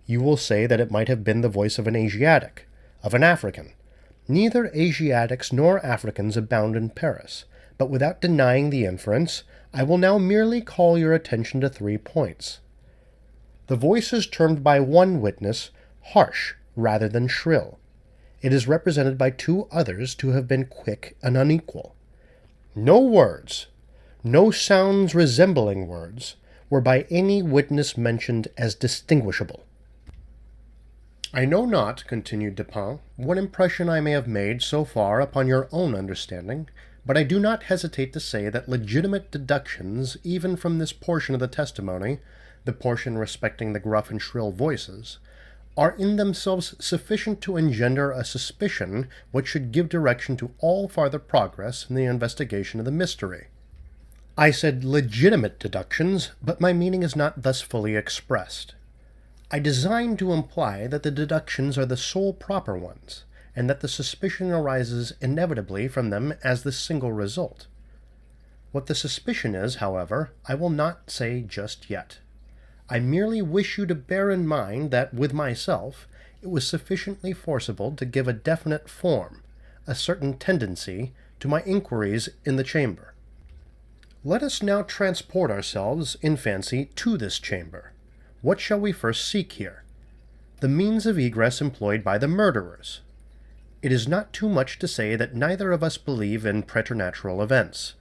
You will say that it might have been the voice of an Asiatic, of an African. Neither Asiatics nor Africans abound in Paris, but without denying the inference, I will now merely call your attention to 3 points. The voice is termed by one witness harsh rather than shrill. It is represented by 2 others to have been quick and unequal. No words, no sounds resembling words, were by any witness mentioned as distinguishable. I know not, continued Dupin, what impression I may have made so far upon your own understanding, but I do not hesitate to say that legitimate deductions, even from this portion of the testimony, the portion respecting the gruff and shrill voices, are in themselves sufficient to engender a suspicion which should give direction to all farther progress in the investigation of the mystery. I said legitimate deductions, but my meaning is not thus fully expressed. I design to imply that the deductions are the sole proper ones, and that the suspicion arises inevitably from them as the single result. What the suspicion is, however, I will not say just yet. I merely wish you to bear in mind that, with myself, it was sufficiently forcible to give a definite form, a certain tendency, to my inquiries in the chamber. Let us now transport ourselves, in fancy, to this chamber. What shall we first seek here? The means of egress employed by the murderers. It is not too much to say that neither of us believe in preternatural events.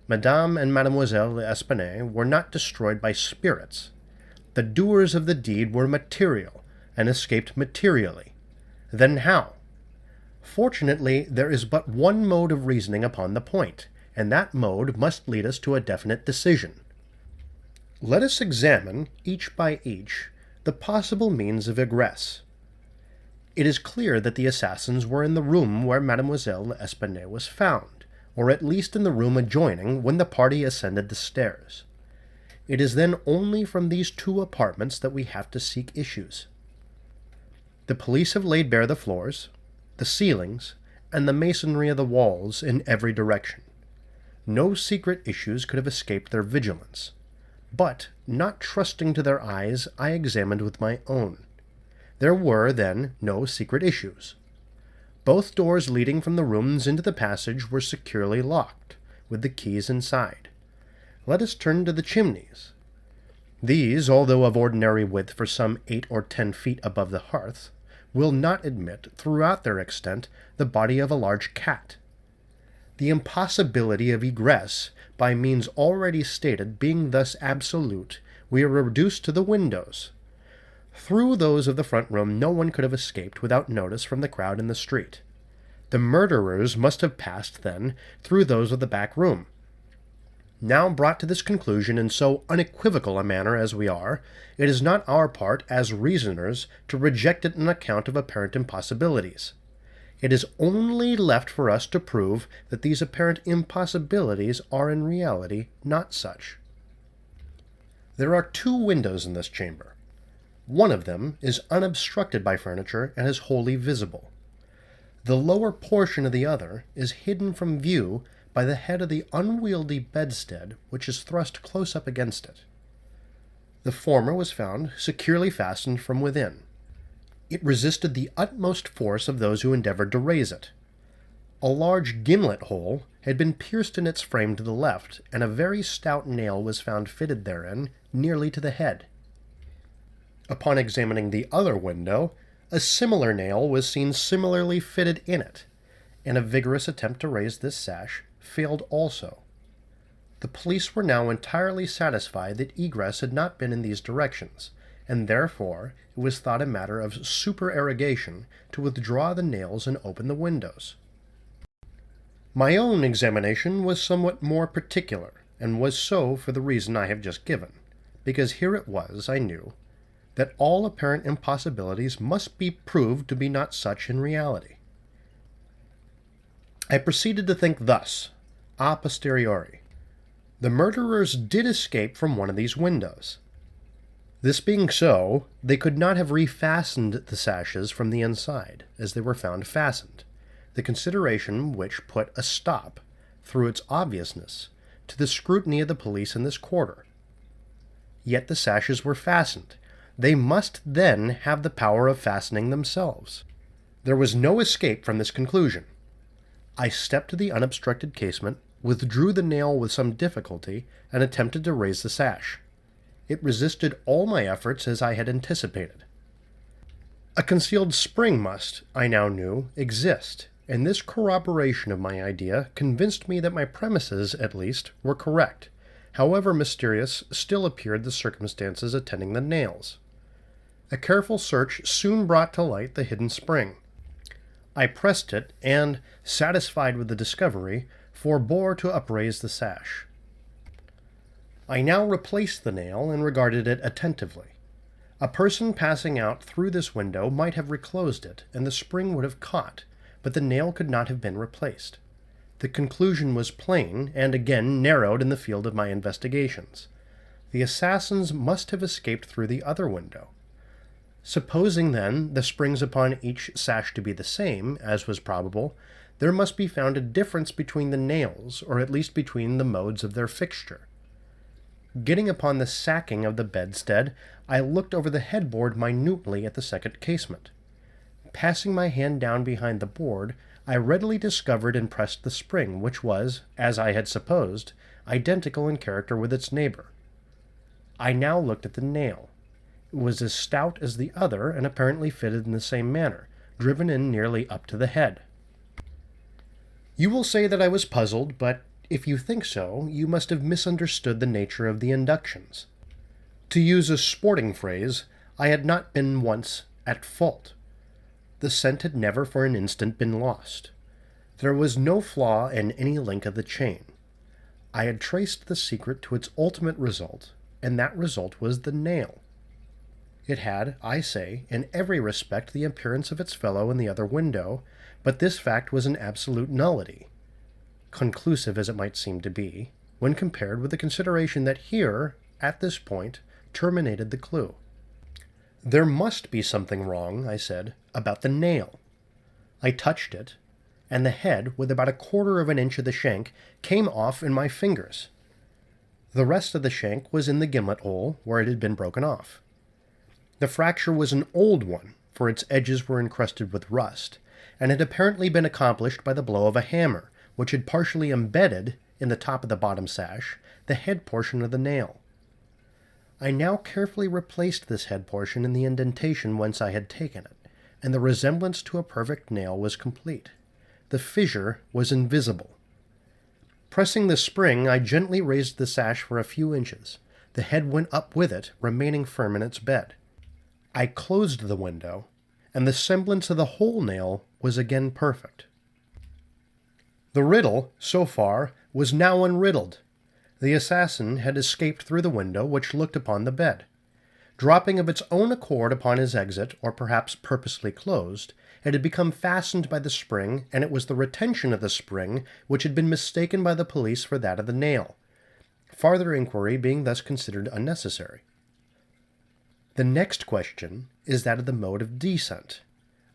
Madame and Mademoiselle L'Espanaye were not destroyed by spirits. The doers of the deed were material, and escaped materially. Then how? Fortunately, there is but one mode of reasoning upon the point, and that mode must lead us to a definite decision. Let us examine, each by each, the possible means of egress. It is clear that the assassins were in the room where Mademoiselle L'Espanaye was found, or at least in the room adjoining when the party ascended the stairs. It is then only from these 2 apartments that we have to seek issues. The police have laid bare the floors, the ceilings, and the masonry of the walls in every direction. No secret issues could have escaped their vigilance. But, not trusting to their eyes, I examined with my own. There were, then, no secret issues. Both doors leading from the rooms into the passage were securely locked, with the keys inside. Let us turn to the chimneys. These, although of ordinary width for some 8 or 10 feet above the hearth, will not admit, throughout their extent, the body of a large cat. The impossibility of egress, by means already stated, being thus absolute, we are reduced to the windows. Through those of the front room no one could have escaped without notice from the crowd in the street. The murderers must have passed, then, through those of the back room. Now brought to this conclusion in so unequivocal a manner as we are, it is not our part, as reasoners, to reject it on account of apparent impossibilities. It is only left for us to prove that these apparent impossibilities are in reality not such. There are 2 windows in this chamber. One of them is unobstructed by furniture and is wholly visible. The lower portion of the other is hidden from view by the head of the unwieldy bedstead, which is thrust close up against it. The former was found securely fastened from within. It resisted the utmost force of those who endeavored to raise it. A large gimlet hole had been pierced in its frame to the left, and a very stout nail was found fitted therein, nearly to the head. Upon examining the other window, a similar nail was seen similarly fitted in it, and a vigorous attempt to raise this sash failed also. The police were now entirely satisfied that egress had not been in these directions, and therefore it was thought a matter of supererogation to withdraw the nails and open the windows. My own examination was somewhat more particular, and was so for the reason I have just given, because here it was, I knew, that all apparent impossibilities must be proved to be not such in reality. I proceeded to think thus, a posteriori. The murderers did escape from one of these windows. This being so, they could not have refastened the sashes from the inside, as they were found fastened, the consideration which put a stop, through its obviousness, to the scrutiny of the police in this quarter. Yet the sashes were fastened. They must then have the power of fastening themselves. There was no escape from this conclusion. I stepped to the unobstructed casement, withdrew the nail with some difficulty, and attempted to raise the sash. It resisted all my efforts as I had anticipated. A concealed spring must, I now knew, exist, and this corroboration of my idea convinced me that my premises, at least, were correct, however mysterious still appeared the circumstances attending the nails. A careful search soon brought to light the hidden spring. I pressed it, and, satisfied with the discovery, forbore to upraise the sash. I now replaced the nail and regarded it attentively. A person passing out through this window might have reclosed it, and the spring would have caught, but the nail could not have been replaced. The conclusion was plain, and again narrowed in the field of my investigations. The assassins must have escaped through the other window. Supposing, then, the springs upon each sash to be the same, as was probable, there must be found a difference between the nails, or at least between the modes of their fixture. Getting upon the sacking of the bedstead, I looked over the headboard minutely at the second casement. Passing my hand down behind the board, I readily discovered and pressed the spring, which was, as I had supposed, identical in character with its neighbor. I now looked at the nail. It was as stout as the other, and apparently fitted in the same manner, driven in nearly up to the head. You will say that I was puzzled, but if you think so, you must have misunderstood the nature of the inductions. To use a sporting phrase, I had not been once at fault. The scent had never for an instant been lost. There was no flaw in any link of the chain. I had traced the secret to its ultimate result, and that result was the nail. It had, I say, in every respect the appearance of its fellow in the other window, but this fact was an absolute nullity, conclusive as it might seem to be, when compared with the consideration that here, at this point, terminated the clue. There must be something wrong, I said, about the nail. I touched it, and the head, with about 1/4 of an inch of the shank, came off in my fingers. The rest of the shank was in the gimlet hole, where it had been broken off. The fracture was an old one, for its edges were encrusted with rust, and had apparently been accomplished by the blow of a hammer, which had partially embedded, in the top of the bottom sash, the head portion of the nail. I now carefully replaced this head portion in the indentation whence I had taken it, and the resemblance to a perfect nail was complete. The fissure was invisible. Pressing the spring, I gently raised the sash for a few inches. The head went up with it, remaining firm in its bed. I closed the window, and the semblance of the whole nail was again perfect. The riddle, so far, was now unriddled. The assassin had escaped through the window which looked upon the bed. Dropping of its own accord upon his exit, or perhaps purposely closed, it had become fastened by the spring, and it was the retention of the spring which had been mistaken by the police for that of the nail, farther inquiry being thus considered unnecessary. The next question is that of the mode of descent.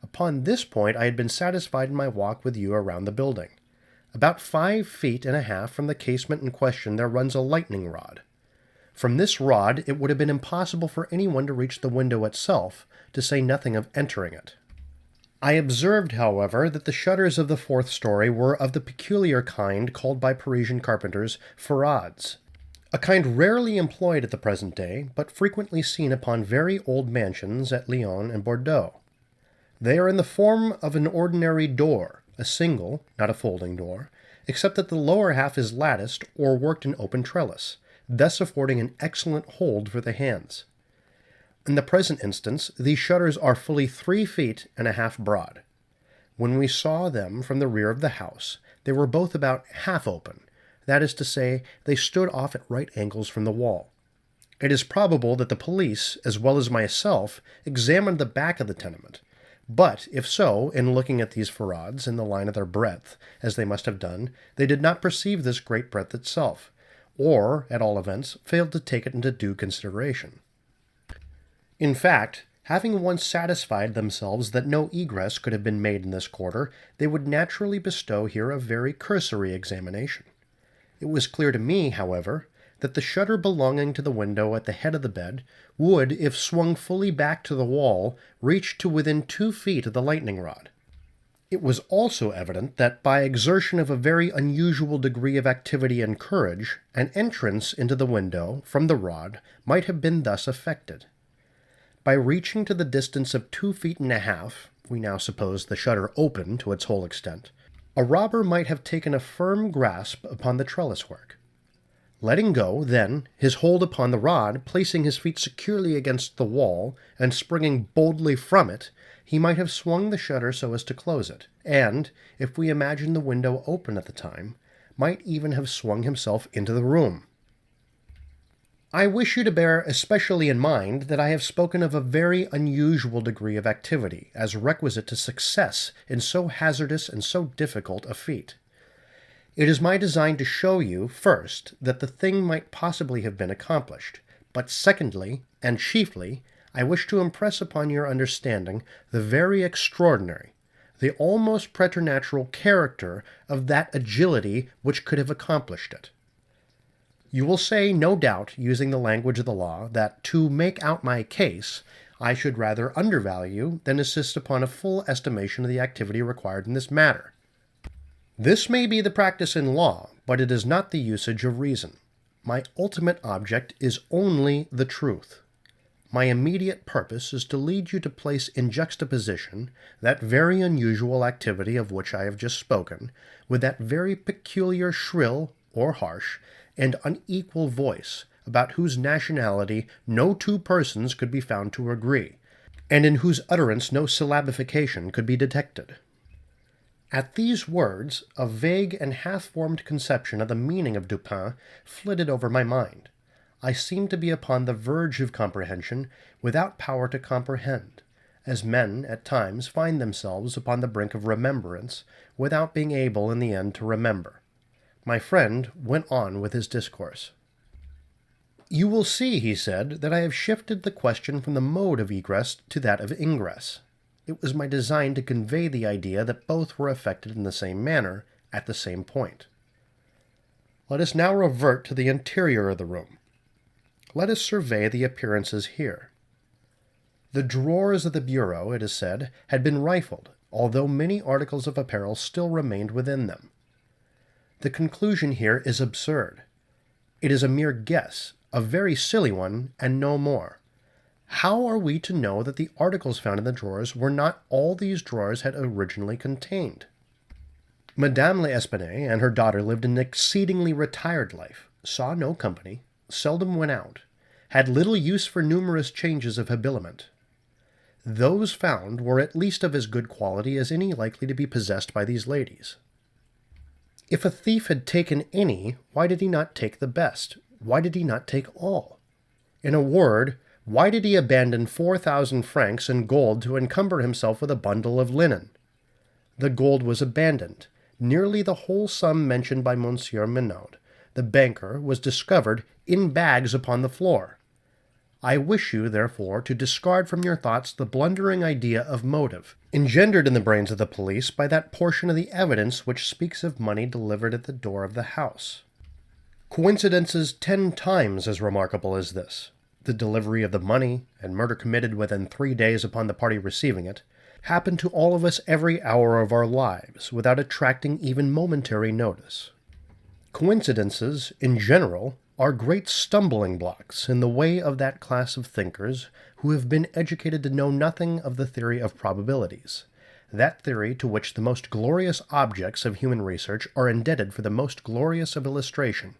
Upon this point I had been satisfied in my walk with you around the building. About 5.5 feet from the casement in question there runs a lightning rod. From this rod it would have been impossible for anyone to reach the window itself, to say nothing of entering it. I observed, however, that the shutters of the fourth story were of the peculiar kind called by Parisian carpenters ferrades, a kind rarely employed at the present day, but frequently seen upon very old mansions at Lyons and Bordeaux. They are in the form of an ordinary door, a single, not a folding door, except that the lower half is latticed or worked in open trellis, thus affording an excellent hold for the hands. In the present instance, these shutters are fully 3.5 feet broad. When we saw them from the rear of the house, they were both about half open, that is to say, they stood off at right angles from the wall. It is probable that the police, as well as myself, examined the back of the tenement, but, if so, in looking at these ferrades in the line of their breadth, as they must have done, they did not perceive this great breadth itself, or, at all events, failed to take it into due consideration. In fact, having once satisfied themselves that no egress could have been made in this quarter, they would naturally bestow here a very cursory examination. It was clear to me, however, that the shutter belonging to the window at the head of the bed would, if swung fully back to the wall, reach to within 2 feet of the lightning rod. It was also evident that by exertion of a very unusual degree of activity and courage, an entrance into the window from the rod might have been thus effected. By reaching to the distance of 2.5 feet, we now suppose the shutter open to its whole extent, a robber might have taken a firm grasp upon the trellis work. Letting go, then, his hold upon the rod, placing his feet securely against the wall, and springing boldly from it, he might have swung the shutter so as to close it, and, if we imagine the window open at the time, might even have swung himself into the room. I wish you to bear especially in mind that I have spoken of a very unusual degree of activity as requisite to success in so hazardous and so difficult a feat. It is my design to show you, first, that the thing might possibly have been accomplished, but secondly, and chiefly, I wish to impress upon your understanding the very extraordinary, the almost preternatural character of that agility which could have accomplished it. You will say, no doubt, using the language of the law, that to make out my case, I should rather undervalue than insist upon a full estimation of the activity required in this matter. This may be the practice in law, but it is not the usage of reason. My ultimate object is only the truth. My immediate purpose is to lead you to place in juxtaposition that very unusual activity of which I have just spoken, with that very peculiar shrill, or harsh, and unequal voice, about whose nationality no two persons could be found to agree, and in whose utterance no syllabification could be detected. At these words, a vague and half-formed conception of the meaning of Dupin flitted over my mind. I seemed to be upon the verge of comprehension, without power to comprehend, as men at times find themselves upon the brink of remembrance, without being able in the end to remember. My friend went on with his discourse. You will see, he said, that I have shifted the question from the mode of egress to that of ingress. It was my design to convey the idea that both were effected in the same manner, at the same point. Let us now revert to the interior of the room. Let us survey the appearances here. The drawers of the bureau, it is said, had been rifled, although many articles of apparel still remained within them. The conclusion here is absurd. It is a mere guess, a very silly one, and no more. How are we to know that the articles found in the drawers were not all these drawers had originally contained? Madame l'Espanaye and her daughter lived an exceedingly retired life, saw no company, seldom went out, had little use for numerous changes of habiliment. Those found were at least of as good quality as any likely to be possessed by these ladies. If a thief had taken any, why did he not take the best? Why did he not take all? In a word, why did he abandon 4,000 francs in gold to encumber himself with a bundle of linen? The gold was abandoned. Nearly the whole sum mentioned by Monsieur Minaud, the banker, was discovered in bags upon the floor. I wish you, therefore, to discard from your thoughts the blundering idea of motive, engendered in the brains of the police by that portion of the evidence which speaks of money delivered at the door of the house. Coincidences 10 times as remarkable as this, the delivery of the money, and murder committed within 3 days upon the party receiving it, happen to all of us every hour of our lives, without attracting even momentary notice. Coincidences, in general, are great stumbling blocks in the way of that class of thinkers who have been educated to know nothing of the theory of probabilities, that theory to which the most glorious objects of human research are indebted for the most glorious of illustration.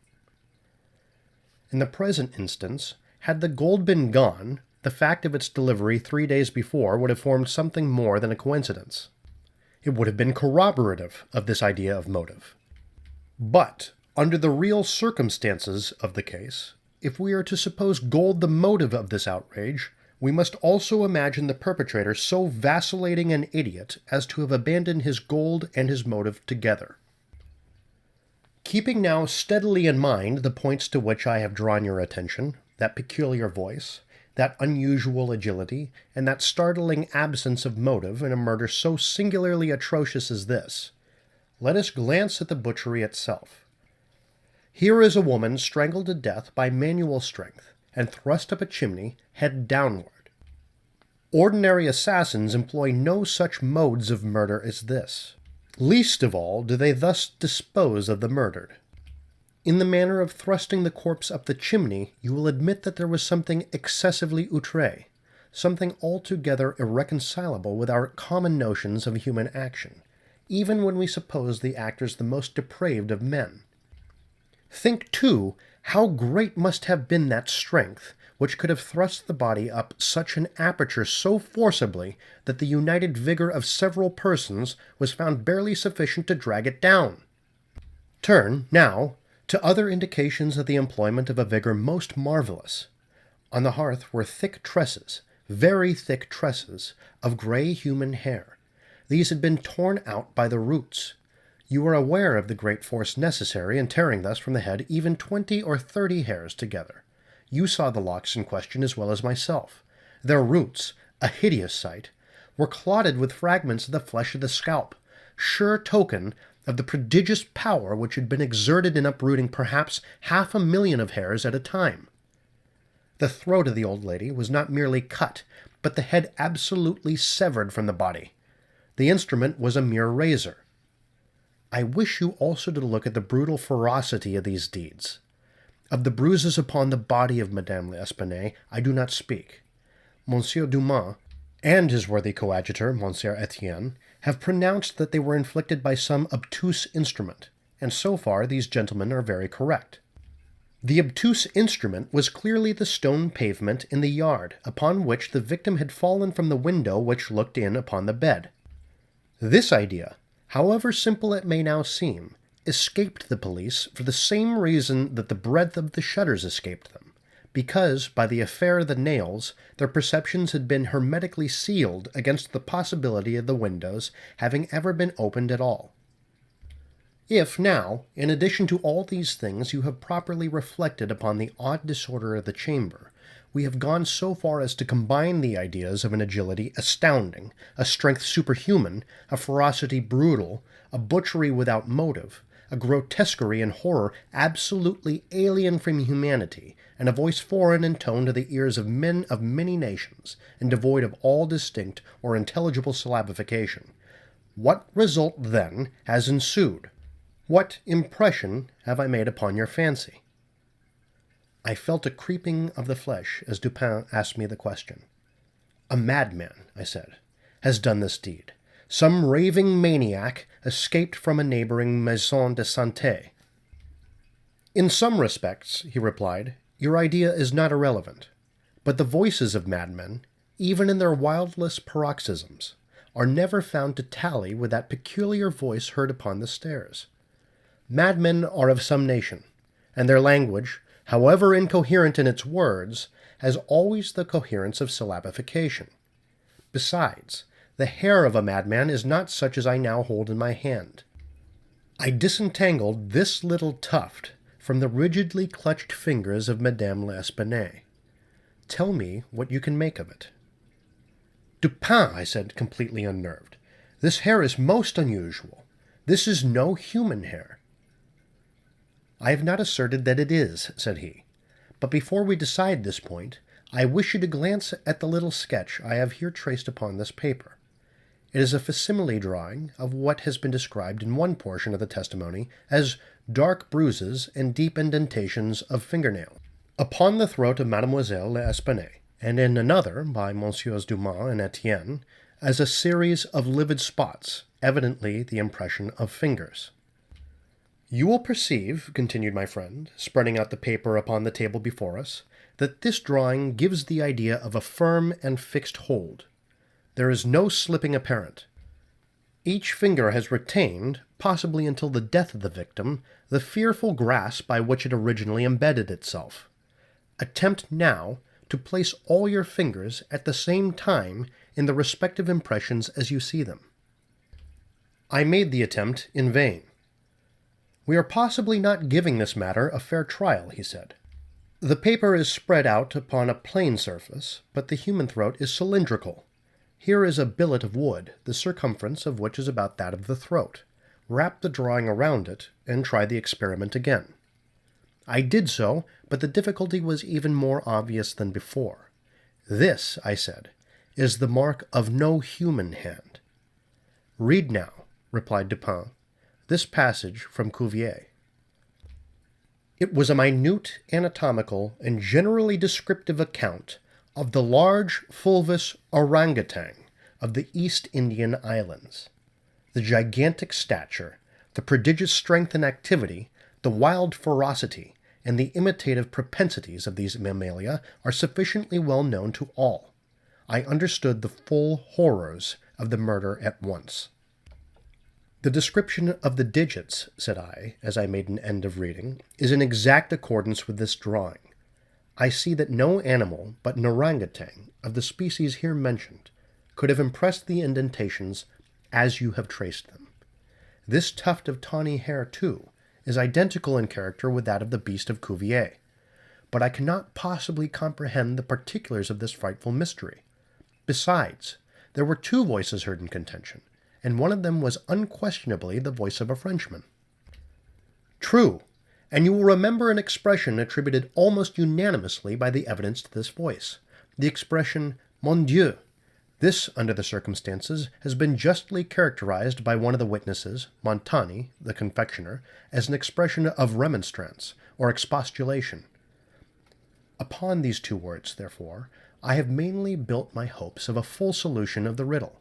In the present instance, had the gold been gone, the fact of its delivery 3 days before would have formed something more than a coincidence. It would have been corroborative of this idea of motive. But, under the real circumstances of the case, if we are to suppose gold the motive of this outrage, we must also imagine the perpetrator so vacillating an idiot as to have abandoned his gold and his motive together. Keeping now steadily in mind the points to which I have drawn your attention, that peculiar voice, that unusual agility, and that startling absence of motive in a murder so singularly atrocious as this, let us glance at the butchery itself. Here is a woman strangled to death by manual strength, and thrust up a chimney, head downward. Ordinary assassins employ no such modes of murder as this. Least of all do they thus dispose of the murdered. In the manner of thrusting the corpse up the chimney, you will admit that there was something excessively outré, something altogether irreconcilable with our common notions of human action, even when we suppose the actors the most depraved of men. Think, too, how great must have been that strength which could have thrust the body up such an aperture so forcibly that the united vigor of several persons was found barely sufficient to drag it down. Turn, now, to other indications of the employment of a vigor most marvelous. On the hearth were thick tresses, very thick tresses, of gray human hair. These had been torn out by the roots. You are aware of the great force necessary in tearing thus from the head even 20 or 30 hairs together. You saw the locks in question as well as myself. Their roots, a hideous sight, were clotted with fragments of the flesh of the scalp, sure token of the prodigious power which had been exerted in uprooting perhaps 500,000 of hairs at a time. The throat of the old lady was not merely cut, but the head absolutely severed from the body. The instrument was a mere razor. I wish you also to look at the brutal ferocity of these deeds. Of the bruises upon the body of Madame l'Espanaye I do not speak. Monsieur Dumas and his worthy coadjutor, Monsieur Etienne, have pronounced that they were inflicted by some obtuse instrument, and so far these gentlemen are very correct. The obtuse instrument was clearly the stone pavement in the yard, upon which the victim had fallen from the window which looked in upon the bed. This idea, however simple it may now seem, escaped the police for the same reason that the breadth of the shutters escaped them, because, by the affair of the nails, their perceptions had been hermetically sealed against the possibility of the windows having ever been opened at all. If now, in addition to all these things, you have properly reflected upon the odd disorder of the chamber, we have gone so far as to combine the ideas of an agility astounding, a strength superhuman, a ferocity brutal, a butchery without motive, a grotesquerie and horror absolutely alien from humanity, and a voice foreign in tone to the ears of men of many nations, and devoid of all distinct or intelligible syllabification. What result, then, has ensued? What impression have I made upon your fancy? I felt a creeping of the flesh as Dupin asked me the question. A madman, I said, has done this deed. Some raving maniac escaped from a neighboring maison de santé. In some respects, he replied, your idea is not irrelevant, but the voices of madmen, even in their wildest paroxysms, are never found to tally with that peculiar voice heard upon the stairs. Madmen are of some nation, and their language, however incoherent in its words, has always the coherence of syllabification. Besides, the hair of a madman is not such as I now hold in my hand. I disentangled this little tuft from the rigidly clutched fingers of Madame l'Espanaye. Tell me what you can make of it." "Dupin," I said, completely unnerved, "this hair is most unusual. This is no human hair." "I have not asserted that it is," said he. "But before we decide this point, I wish you to glance at the little sketch I have here traced upon this paper. It is a facsimile drawing of what has been described in one portion of the testimony as dark bruises and deep indentations of fingernails upon the throat of Mademoiselle L'Espanaye, and in another, by Messieurs Dumas and Etienne, as a series of livid spots, evidently the impression of fingers. You will perceive," continued my friend, spreading out the paper upon the table before us, "that this drawing gives the idea of a firm and fixed hold. There is no slipping apparent. Each finger has retained, possibly until the death of the victim, the fearful grasp by which it originally embedded itself. Attempt now to place all your fingers at the same time in the respective impressions as you see them." I made the attempt in vain. "We are possibly not giving this matter a fair trial," he said. "The paper is spread out upon a plain surface, but the human throat is cylindrical. Here is a billet of wood, the circumference of which is about that of the throat. Wrap the drawing around it, and try the experiment again." I did so, but the difficulty was even more obvious than before. "This," I said, "is the mark of no human hand." "Read now," replied Dupin, "this passage from Cuvier." It was a minute, anatomical, and generally descriptive account of the large fulvous orangutan of the East Indian Islands. The gigantic stature, the prodigious strength and activity, the wild ferocity, and the imitative propensities of these mammalia are sufficiently well known to all. I understood the full horrors of the murder at once. "The description of the digits," said I, as I made an end of reading, "is in exact accordance with this drawing. I see that no animal but an orangutan of the species here mentioned could have impressed the indentations as you have traced them. This tuft of tawny hair, too, is identical in character with that of the beast of Cuvier. But I cannot possibly comprehend the particulars of this frightful mystery. Besides, there were two voices heard in contention, and one of them was unquestionably the voice of a Frenchman." "True, and you will remember an expression attributed almost unanimously by the evidence to this voice, the expression 'Mon Dieu.' This, under the circumstances, has been justly characterized by one of the witnesses, Montani, the confectioner, as an expression of remonstrance, or expostulation. Upon these two words, therefore, I have mainly built my hopes of a full solution of the riddle.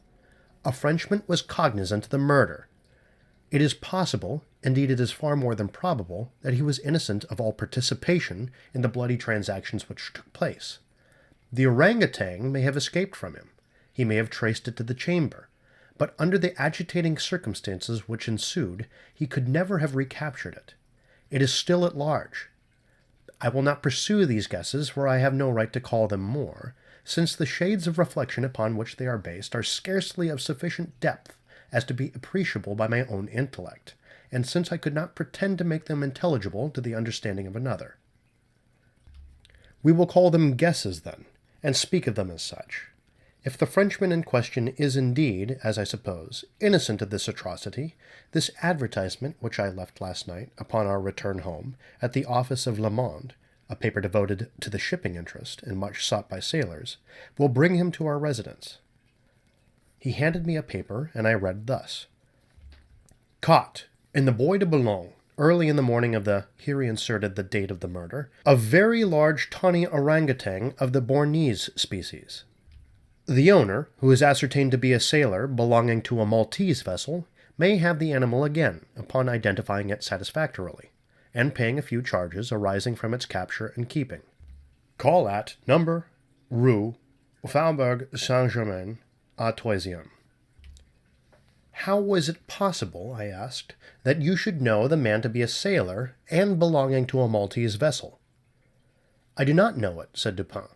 A Frenchman was cognizant of the murder. It is possible, indeed it is far more than probable, that he was innocent of all participation in the bloody transactions which took place. The orangutan may have escaped from him. He may have traced it to the chamber, but under the agitating circumstances which ensued, he could never have recaptured it. It is still at large. I will not pursue these guesses, for I have no right to call them more, since the shades of reflection upon which they are based are scarcely of sufficient depth as to be appreciable by my own intellect, and since I could not pretend to make them intelligible to the understanding of another. We will call them guesses, then, and speak of them as such. If the Frenchman in question is indeed, as I suppose, innocent of this atrocity, this advertisement which I left last night, upon our return home, at the office of Le Monde, a paper devoted to the shipping interest and much sought by sailors, will bring him to our residence." He handed me a paper, and I read thus: "Caught, in the Bois de Boulogne, early in the morning of the," here he inserted the date of the murder, "a very large tawny orangutan of the Bornese species. The owner, who is ascertained to be a sailor belonging to a Maltese vessel, may have the animal again upon identifying it satisfactorily, and paying a few charges arising from its capture and keeping. Call at No. Rue Faubourg Saint-Germain, à Troisième." "How was it possible," I asked, "that you should know the man to be a sailor and belonging to a Maltese vessel?" "I do not know it," said Dupin.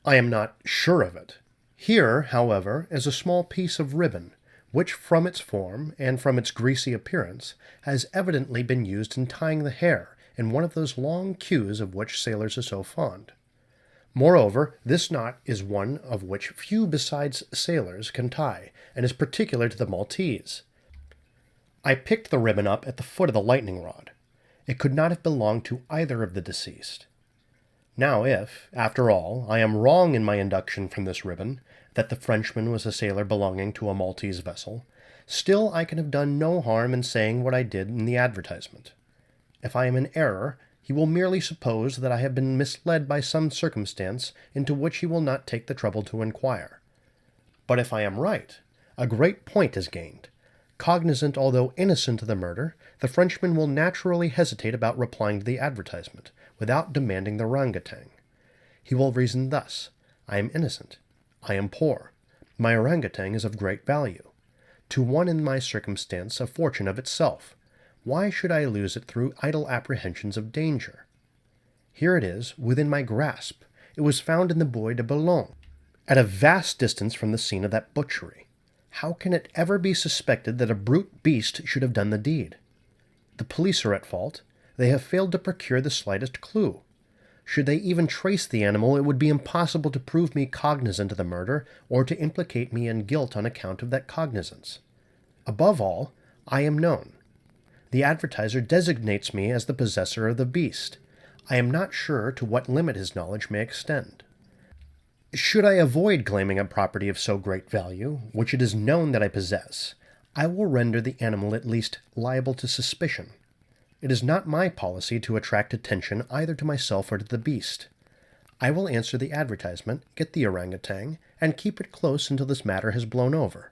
"I am not sure of it. Here, however, is a small piece of ribbon, which, from its form and from its greasy appearance, has evidently been used in tying the hair in one of those long queues of which sailors are so fond. Moreover, this knot is one of which few besides sailors can tie, and is particular to the Maltese. I picked the ribbon up at the foot of the lightning rod. It could not have belonged to either of the deceased. Now if, after all, I am wrong in my induction from this ribbon, that the Frenchman was a sailor belonging to a Maltese vessel, still I can have done no harm in saying what I did in the advertisement. If I am in error, he will merely suppose that I have been misled by some circumstance into which he will not take the trouble to inquire. But if I am right, a great point is gained. Cognizant although innocent of the murder, the Frenchman will naturally hesitate about replying to the advertisement, without demanding the orangutan. He will reason thus: I am innocent. I am poor. My orangutan is of great value. To one in my circumstance a fortune of itself. Why should I lose it through idle apprehensions of danger? Here it is, within my grasp. It was found in the Bois de Boulogne, at a vast distance from the scene of that butchery. How can it ever be suspected that a brute beast should have done the deed? The police are at fault. They have failed to procure the slightest clue. Should they even trace the animal, it would be impossible to prove me cognizant of the murder, or to implicate me in guilt on account of that cognizance. Above all, I am known. The advertiser designates me as the possessor of the beast. I am not sure to what limit his knowledge may extend. Should I avoid claiming a property of so great value, which it is known that I possess, I will render the animal at least liable to suspicion. It is not my policy to attract attention either to myself or to the beast. I will answer the advertisement, get the orangutan, and keep it close until this matter has blown over.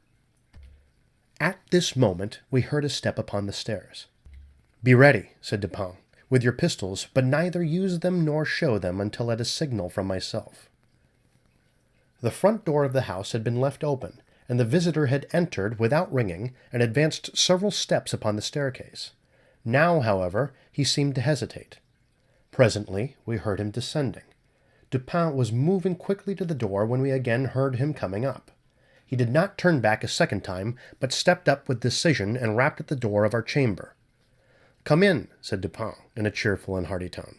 At this moment we heard a step upon the stairs. "Be ready," said Dupin, "with your pistols, but neither use them nor show them until at a signal from myself." The front door of the house had been left open, and the visitor had entered without ringing and advanced several steps upon the staircase. Now, however, he seemed to hesitate. Presently we heard him descending. Dupin was moving quickly to the door when we again heard him coming up. He did not turn back a second time, but stepped up with decision and rapped at the door of our chamber. "Come in," said Dupin, in a cheerful and hearty tone.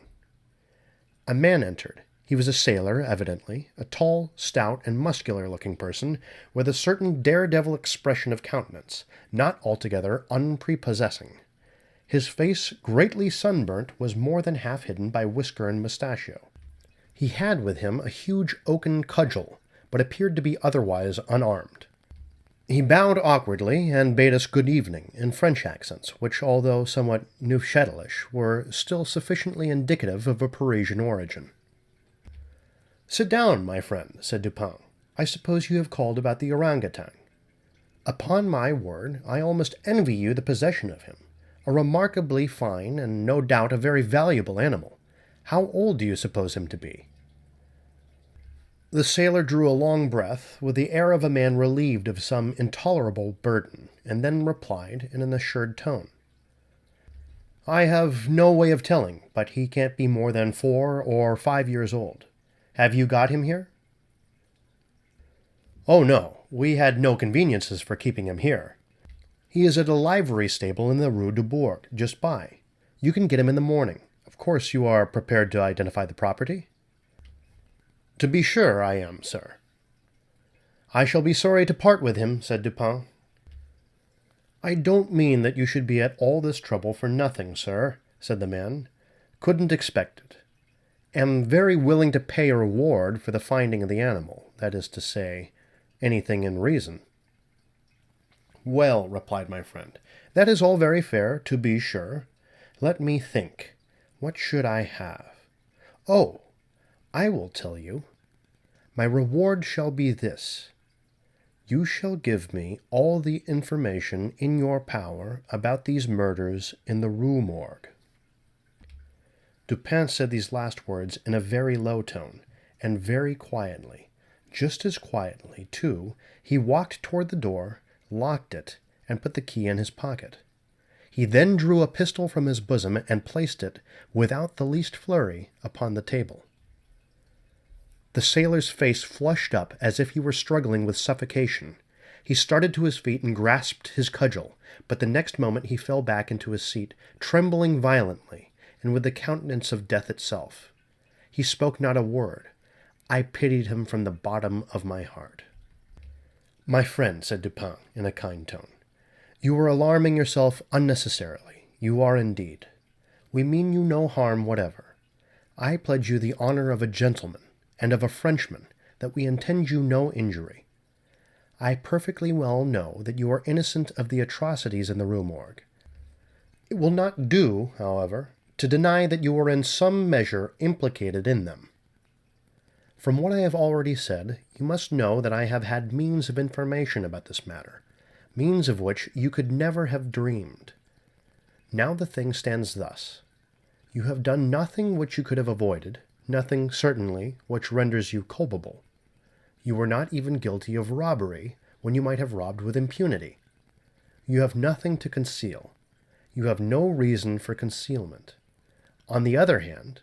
A man entered. He was a sailor, evidently, a tall, stout, and muscular-looking person, with a certain daredevil expression of countenance, not altogether unprepossessing. His face, greatly sunburnt, was more than half hidden by whisker and mustachio. He had with him a huge oaken cudgel, but appeared to be otherwise unarmed. He bowed awkwardly and bade us good evening in French accents, which, although somewhat Neufchatelish, were still sufficiently indicative of a Parisian origin. "Sit down, my friend," said Dupin. "I suppose you have called about the orangutan. Upon my word, I almost envy you the possession of him. A remarkably fine and no doubt a very valuable animal. How old do you suppose him to be?" The sailor drew a long breath, with the air of a man relieved of some intolerable burden, and then replied in an assured tone: "I have no way of telling, but he can't be more than 4 or 5 years old. Have you got him here?" "Oh, no, we had no conveniences for keeping him here. He is at a livery stable in the Rue Morgue, just by. You can get him in the morning. Of course you are prepared to identify the property?" "To be sure I am, sir." "I shall be sorry to part with him," said Dupin. "I don't mean that you should be at all this trouble for nothing, sir," said the man. "Couldn't expect it. Am very willing to pay a reward for the finding of the animal, that is to say, anything in reason." "Well," replied my friend, "that is all very fair, to be sure. Let me think. What should I have? Oh, I will tell you. My reward shall be this. You shall give me all the information in your power about these murders in the Rue Morgue." Dupin said these last words in a very low tone, and very quietly. Just as quietly, too, he walked toward the door, locked it, and put the key in his pocket. He then drew a pistol from his bosom and placed it, without the least flurry, upon the table. The sailor's face flushed up as if he were struggling with suffocation. He started to his feet and grasped his cudgel, but the next moment he fell back into his seat, trembling violently, and with the countenance of death itself. He spoke not a word. I pitied him from the bottom of my heart. "My friend," said Dupin, in a kind tone, "you are alarming yourself unnecessarily. You are indeed. We mean you no harm whatever. I pledge you the honor of a gentleman and of a Frenchman that we intend you no injury. I perfectly well know that you are innocent of the atrocities in the Rue Morgue. It will not do, however, to deny that you are in some measure implicated in them. From what I have already said, you must know that I have had means of information about this matter, means of which you could never have dreamed. Now the thing stands thus. You have done nothing which you could have avoided, nothing, certainly, which renders you culpable. You were not even guilty of robbery, when you might have robbed with impunity. You have nothing to conceal. You have no reason for concealment. On the other hand,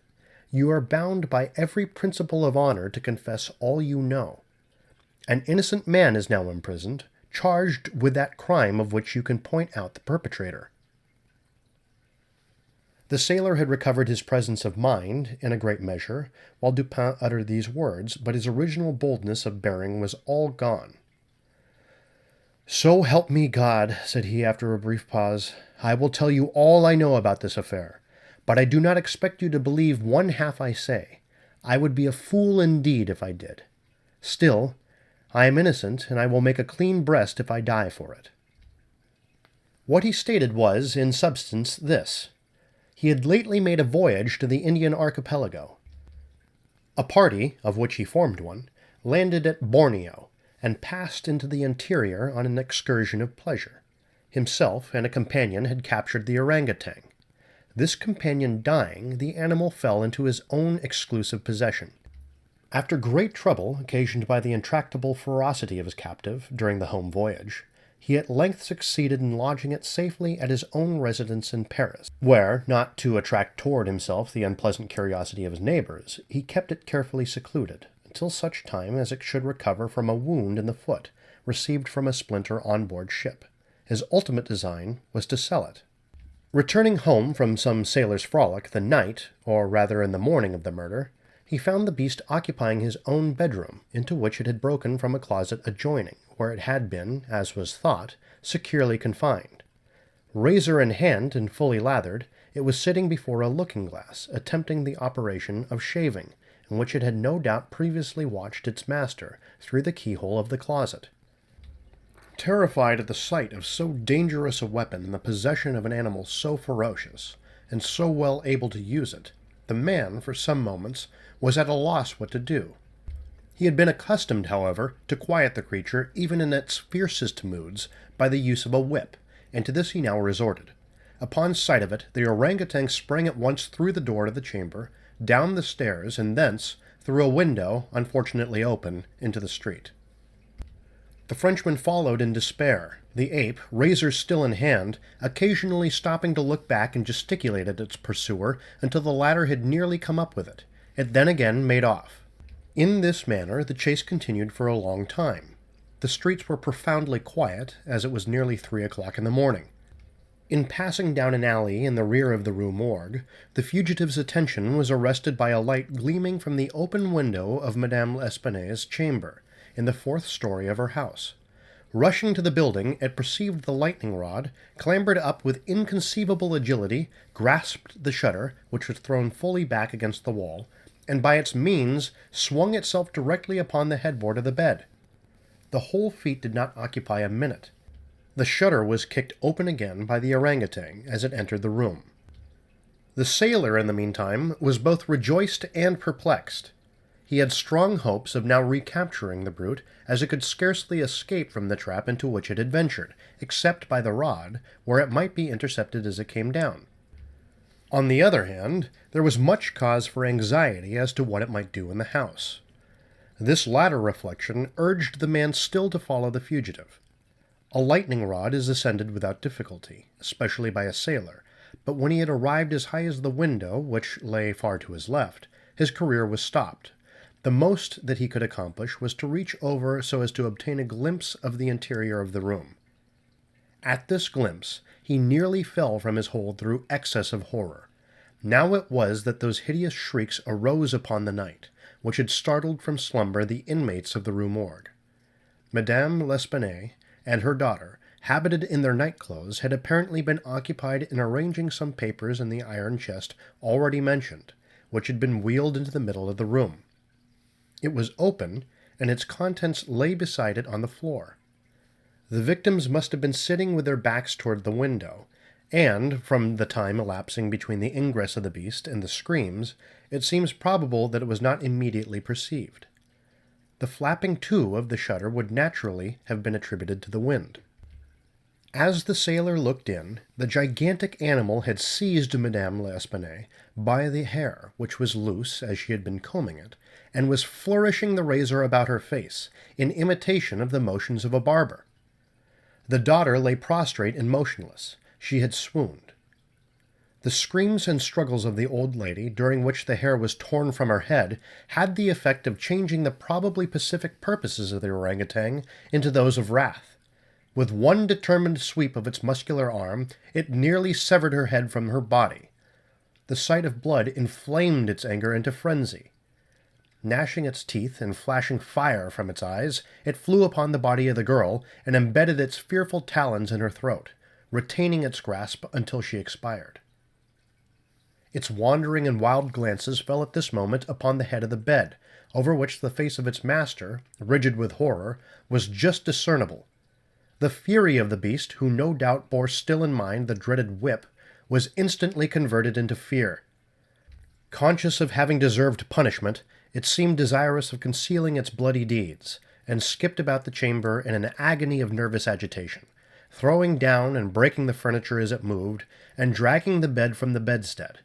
you are bound by every principle of honor to confess all you know. An innocent man is now imprisoned, charged with that crime of which you can point out the perpetrator." The sailor had recovered his presence of mind, in a great measure, while Dupin uttered these words, but his original boldness of bearing was all gone. "So help me God," said he after a brief pause, "I will tell you all I know about this affair, but I do not expect you to believe one half I say. I would be a fool indeed if I did. Still, I am innocent, and I will make a clean breast if I die for it." What he stated was, in substance, this. He had lately made a voyage to the Indian archipelago. A party, of which he formed one, landed at Borneo, and passed into the interior on an excursion of pleasure. Himself and a companion had captured the orangutan. This companion dying, the animal fell into his own exclusive possession. After great trouble occasioned by the intractable ferocity of his captive during the home voyage, he at length succeeded in lodging it safely at his own residence in Paris, where, not to attract toward himself the unpleasant curiosity of his neighbors, he kept it carefully secluded, until such time as it should recover from a wound in the foot, received from a splinter on board ship. His ultimate design was to sell it. Returning home from some sailor's frolic the night, or rather in the morning of the murder, he found the beast occupying his own bedroom, into which it had broken from a closet adjoining, where it had been, as was thought, securely confined. Razor in hand and fully lathered, it was sitting before a looking-glass, attempting the operation of shaving, in which it had no doubt previously watched its master through the keyhole of the closet. Terrified at the sight of so dangerous a weapon in the possession of an animal so ferocious, and so well able to use it, the man, for some moments, was at a loss what to do. He had been accustomed, however, to quiet the creature even in its fiercest moods by the use of a whip, and to this he now resorted. Upon sight of it, the orangutan sprang at once through the door to the chamber, down the stairs, and thence, through a window, unfortunately open, into the street. The Frenchman followed in despair, the ape, razor still in hand, occasionally stopping to look back and gesticulate at its pursuer until the latter had nearly come up with it. It then again made off. In this manner the chase continued for a long time. The streets were profoundly quiet, as it was nearly 3 o'clock in the morning. In passing down an alley in the rear of the Rue Morgue, the fugitive's attention was arrested by a light gleaming from the open window of Madame L'Espanaye's chamber, in the 4th story of her house. Rushing to the building, it perceived the lightning rod, clambered up with inconceivable agility, grasped the shutter, which was thrown fully back against the wall, and by its means swung itself directly upon the headboard of the bed. The whole feat did not occupy a minute. The shutter was kicked open again by the orangutan as it entered the room. The sailor, in the meantime, was both rejoiced and perplexed. He had strong hopes of now recapturing the brute, as it could scarcely escape from the trap into which it had ventured, except by the rod, where it might be intercepted as it came down. On the other hand, there was much cause for anxiety as to what it might do in the house. This latter reflection urged the man still to follow the fugitive. A lightning rod is ascended without difficulty, especially by a sailor, but when he had arrived as high as the window, which lay far to his left, his career was stopped. The most that he could accomplish was to reach over so as to obtain a glimpse of the interior of the room. At this glimpse, he nearly fell from his hold through excess of horror. Now it was that those hideous shrieks arose upon the night, which had startled from slumber the inmates of the Rue Morgue. Madame L'Espanaye and her daughter, habited in their night-clothes, had apparently been occupied in arranging some papers in the iron chest already mentioned, which had been wheeled into the middle of the room. It was open, and its contents lay beside it on the floor. The victims must have been sitting with their backs toward the window, and, from the time elapsing between the ingress of the beast and the screams, it seems probable that it was not immediately perceived. The flapping to of the shutter would naturally have been attributed to the wind. As the sailor looked in, the gigantic animal had seized Madame L'Espanaye by the hair, which was loose as she had been combing it, and was flourishing the razor about her face, in imitation of the motions of a barber. The daughter lay prostrate and motionless. She had swooned. The screams and struggles of the old lady, during which the hair was torn from her head, had the effect of changing the probably pacific purposes of the orangutan into those of wrath. With one determined sweep of its muscular arm, it nearly severed her head from her body. The sight of blood inflamed its anger into frenzy. Gnashing its teeth and flashing fire from its eyes, it flew upon the body of the girl and embedded its fearful talons in her throat, retaining its grasp until she expired. Its wandering and wild glances fell at this moment upon the head of the bed, over which the face of its master, rigid with horror, was just discernible. The fury of the beast, who no doubt bore still in mind the dreaded whip, was instantly converted into fear. Conscious of having deserved punishment, it seemed desirous of concealing its bloody deeds, and skipped about the chamber in an agony of nervous agitation, throwing down and breaking the furniture as it moved, and dragging the bed from the bedstead.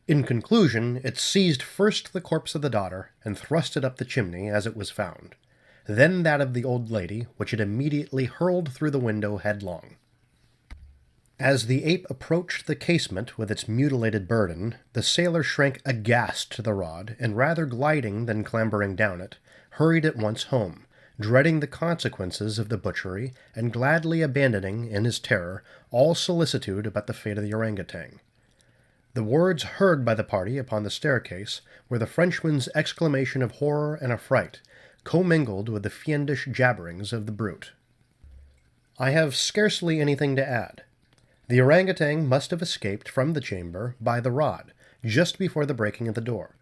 In conclusion, it seized first the corpse of the daughter, and thrust it up the chimney as it was found, then that of the old lady, which it immediately hurled through the window headlong. As the ape approached the casement with its mutilated burden, the sailor shrank aghast to the rod, and rather gliding than clambering down it, hurried at once home, dreading the consequences of the butchery, and gladly abandoning, in his terror, all solicitude about the fate of the orangutan. The words heard by the party upon the staircase were the Frenchman's exclamation of horror and affright, commingled with the fiendish jabberings of the brute. I have scarcely anything to add. The orangutan must have escaped from the chamber by the rod, just before the breaking of the door.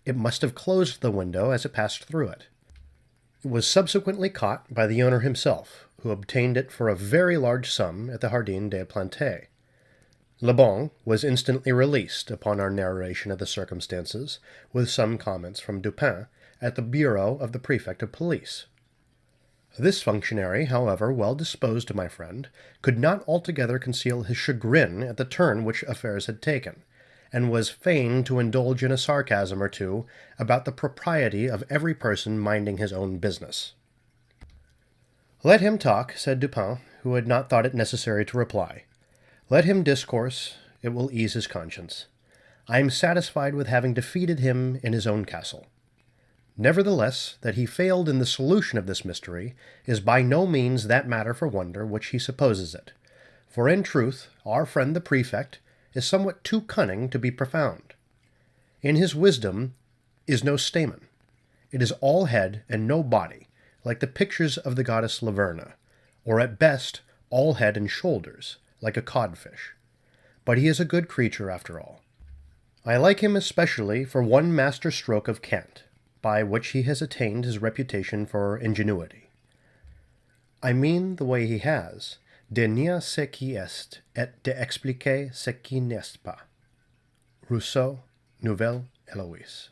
It must have closed the window as it passed through it. It was subsequently caught by the owner himself, who obtained it for a very large sum at the Jardin des Plantes. Le Bon was instantly released upon our narration of the circumstances, with some comments from Dupin, at the bureau of the prefect of police. This functionary, however well disposed to my friend, could not altogether conceal his chagrin at the turn which affairs had taken, and was fain to indulge in a sarcasm or two about the propriety of every person minding his own business. "Let him talk," said Dupin, who had not thought it necessary to reply. "Let him discourse, it will ease his conscience. I am satisfied with having defeated him in his own castle. Nevertheless, that he failed in the solution of this mystery is by no means that matter for wonder which he supposes it, for in truth our friend the prefect is somewhat too cunning to be profound. In his wisdom is no stamen. It is all head and no body, like the pictures of the goddess Laverna, or at best all head and shoulders, like a codfish. But he is a good creature after all. I like him especially for one master stroke of cant, by which he has attained his reputation for ingenuity. I mean the way he has de nier ce qui est et d'expliquer ce qui n'est pas. Rousseau, Nouvelle Héloïse.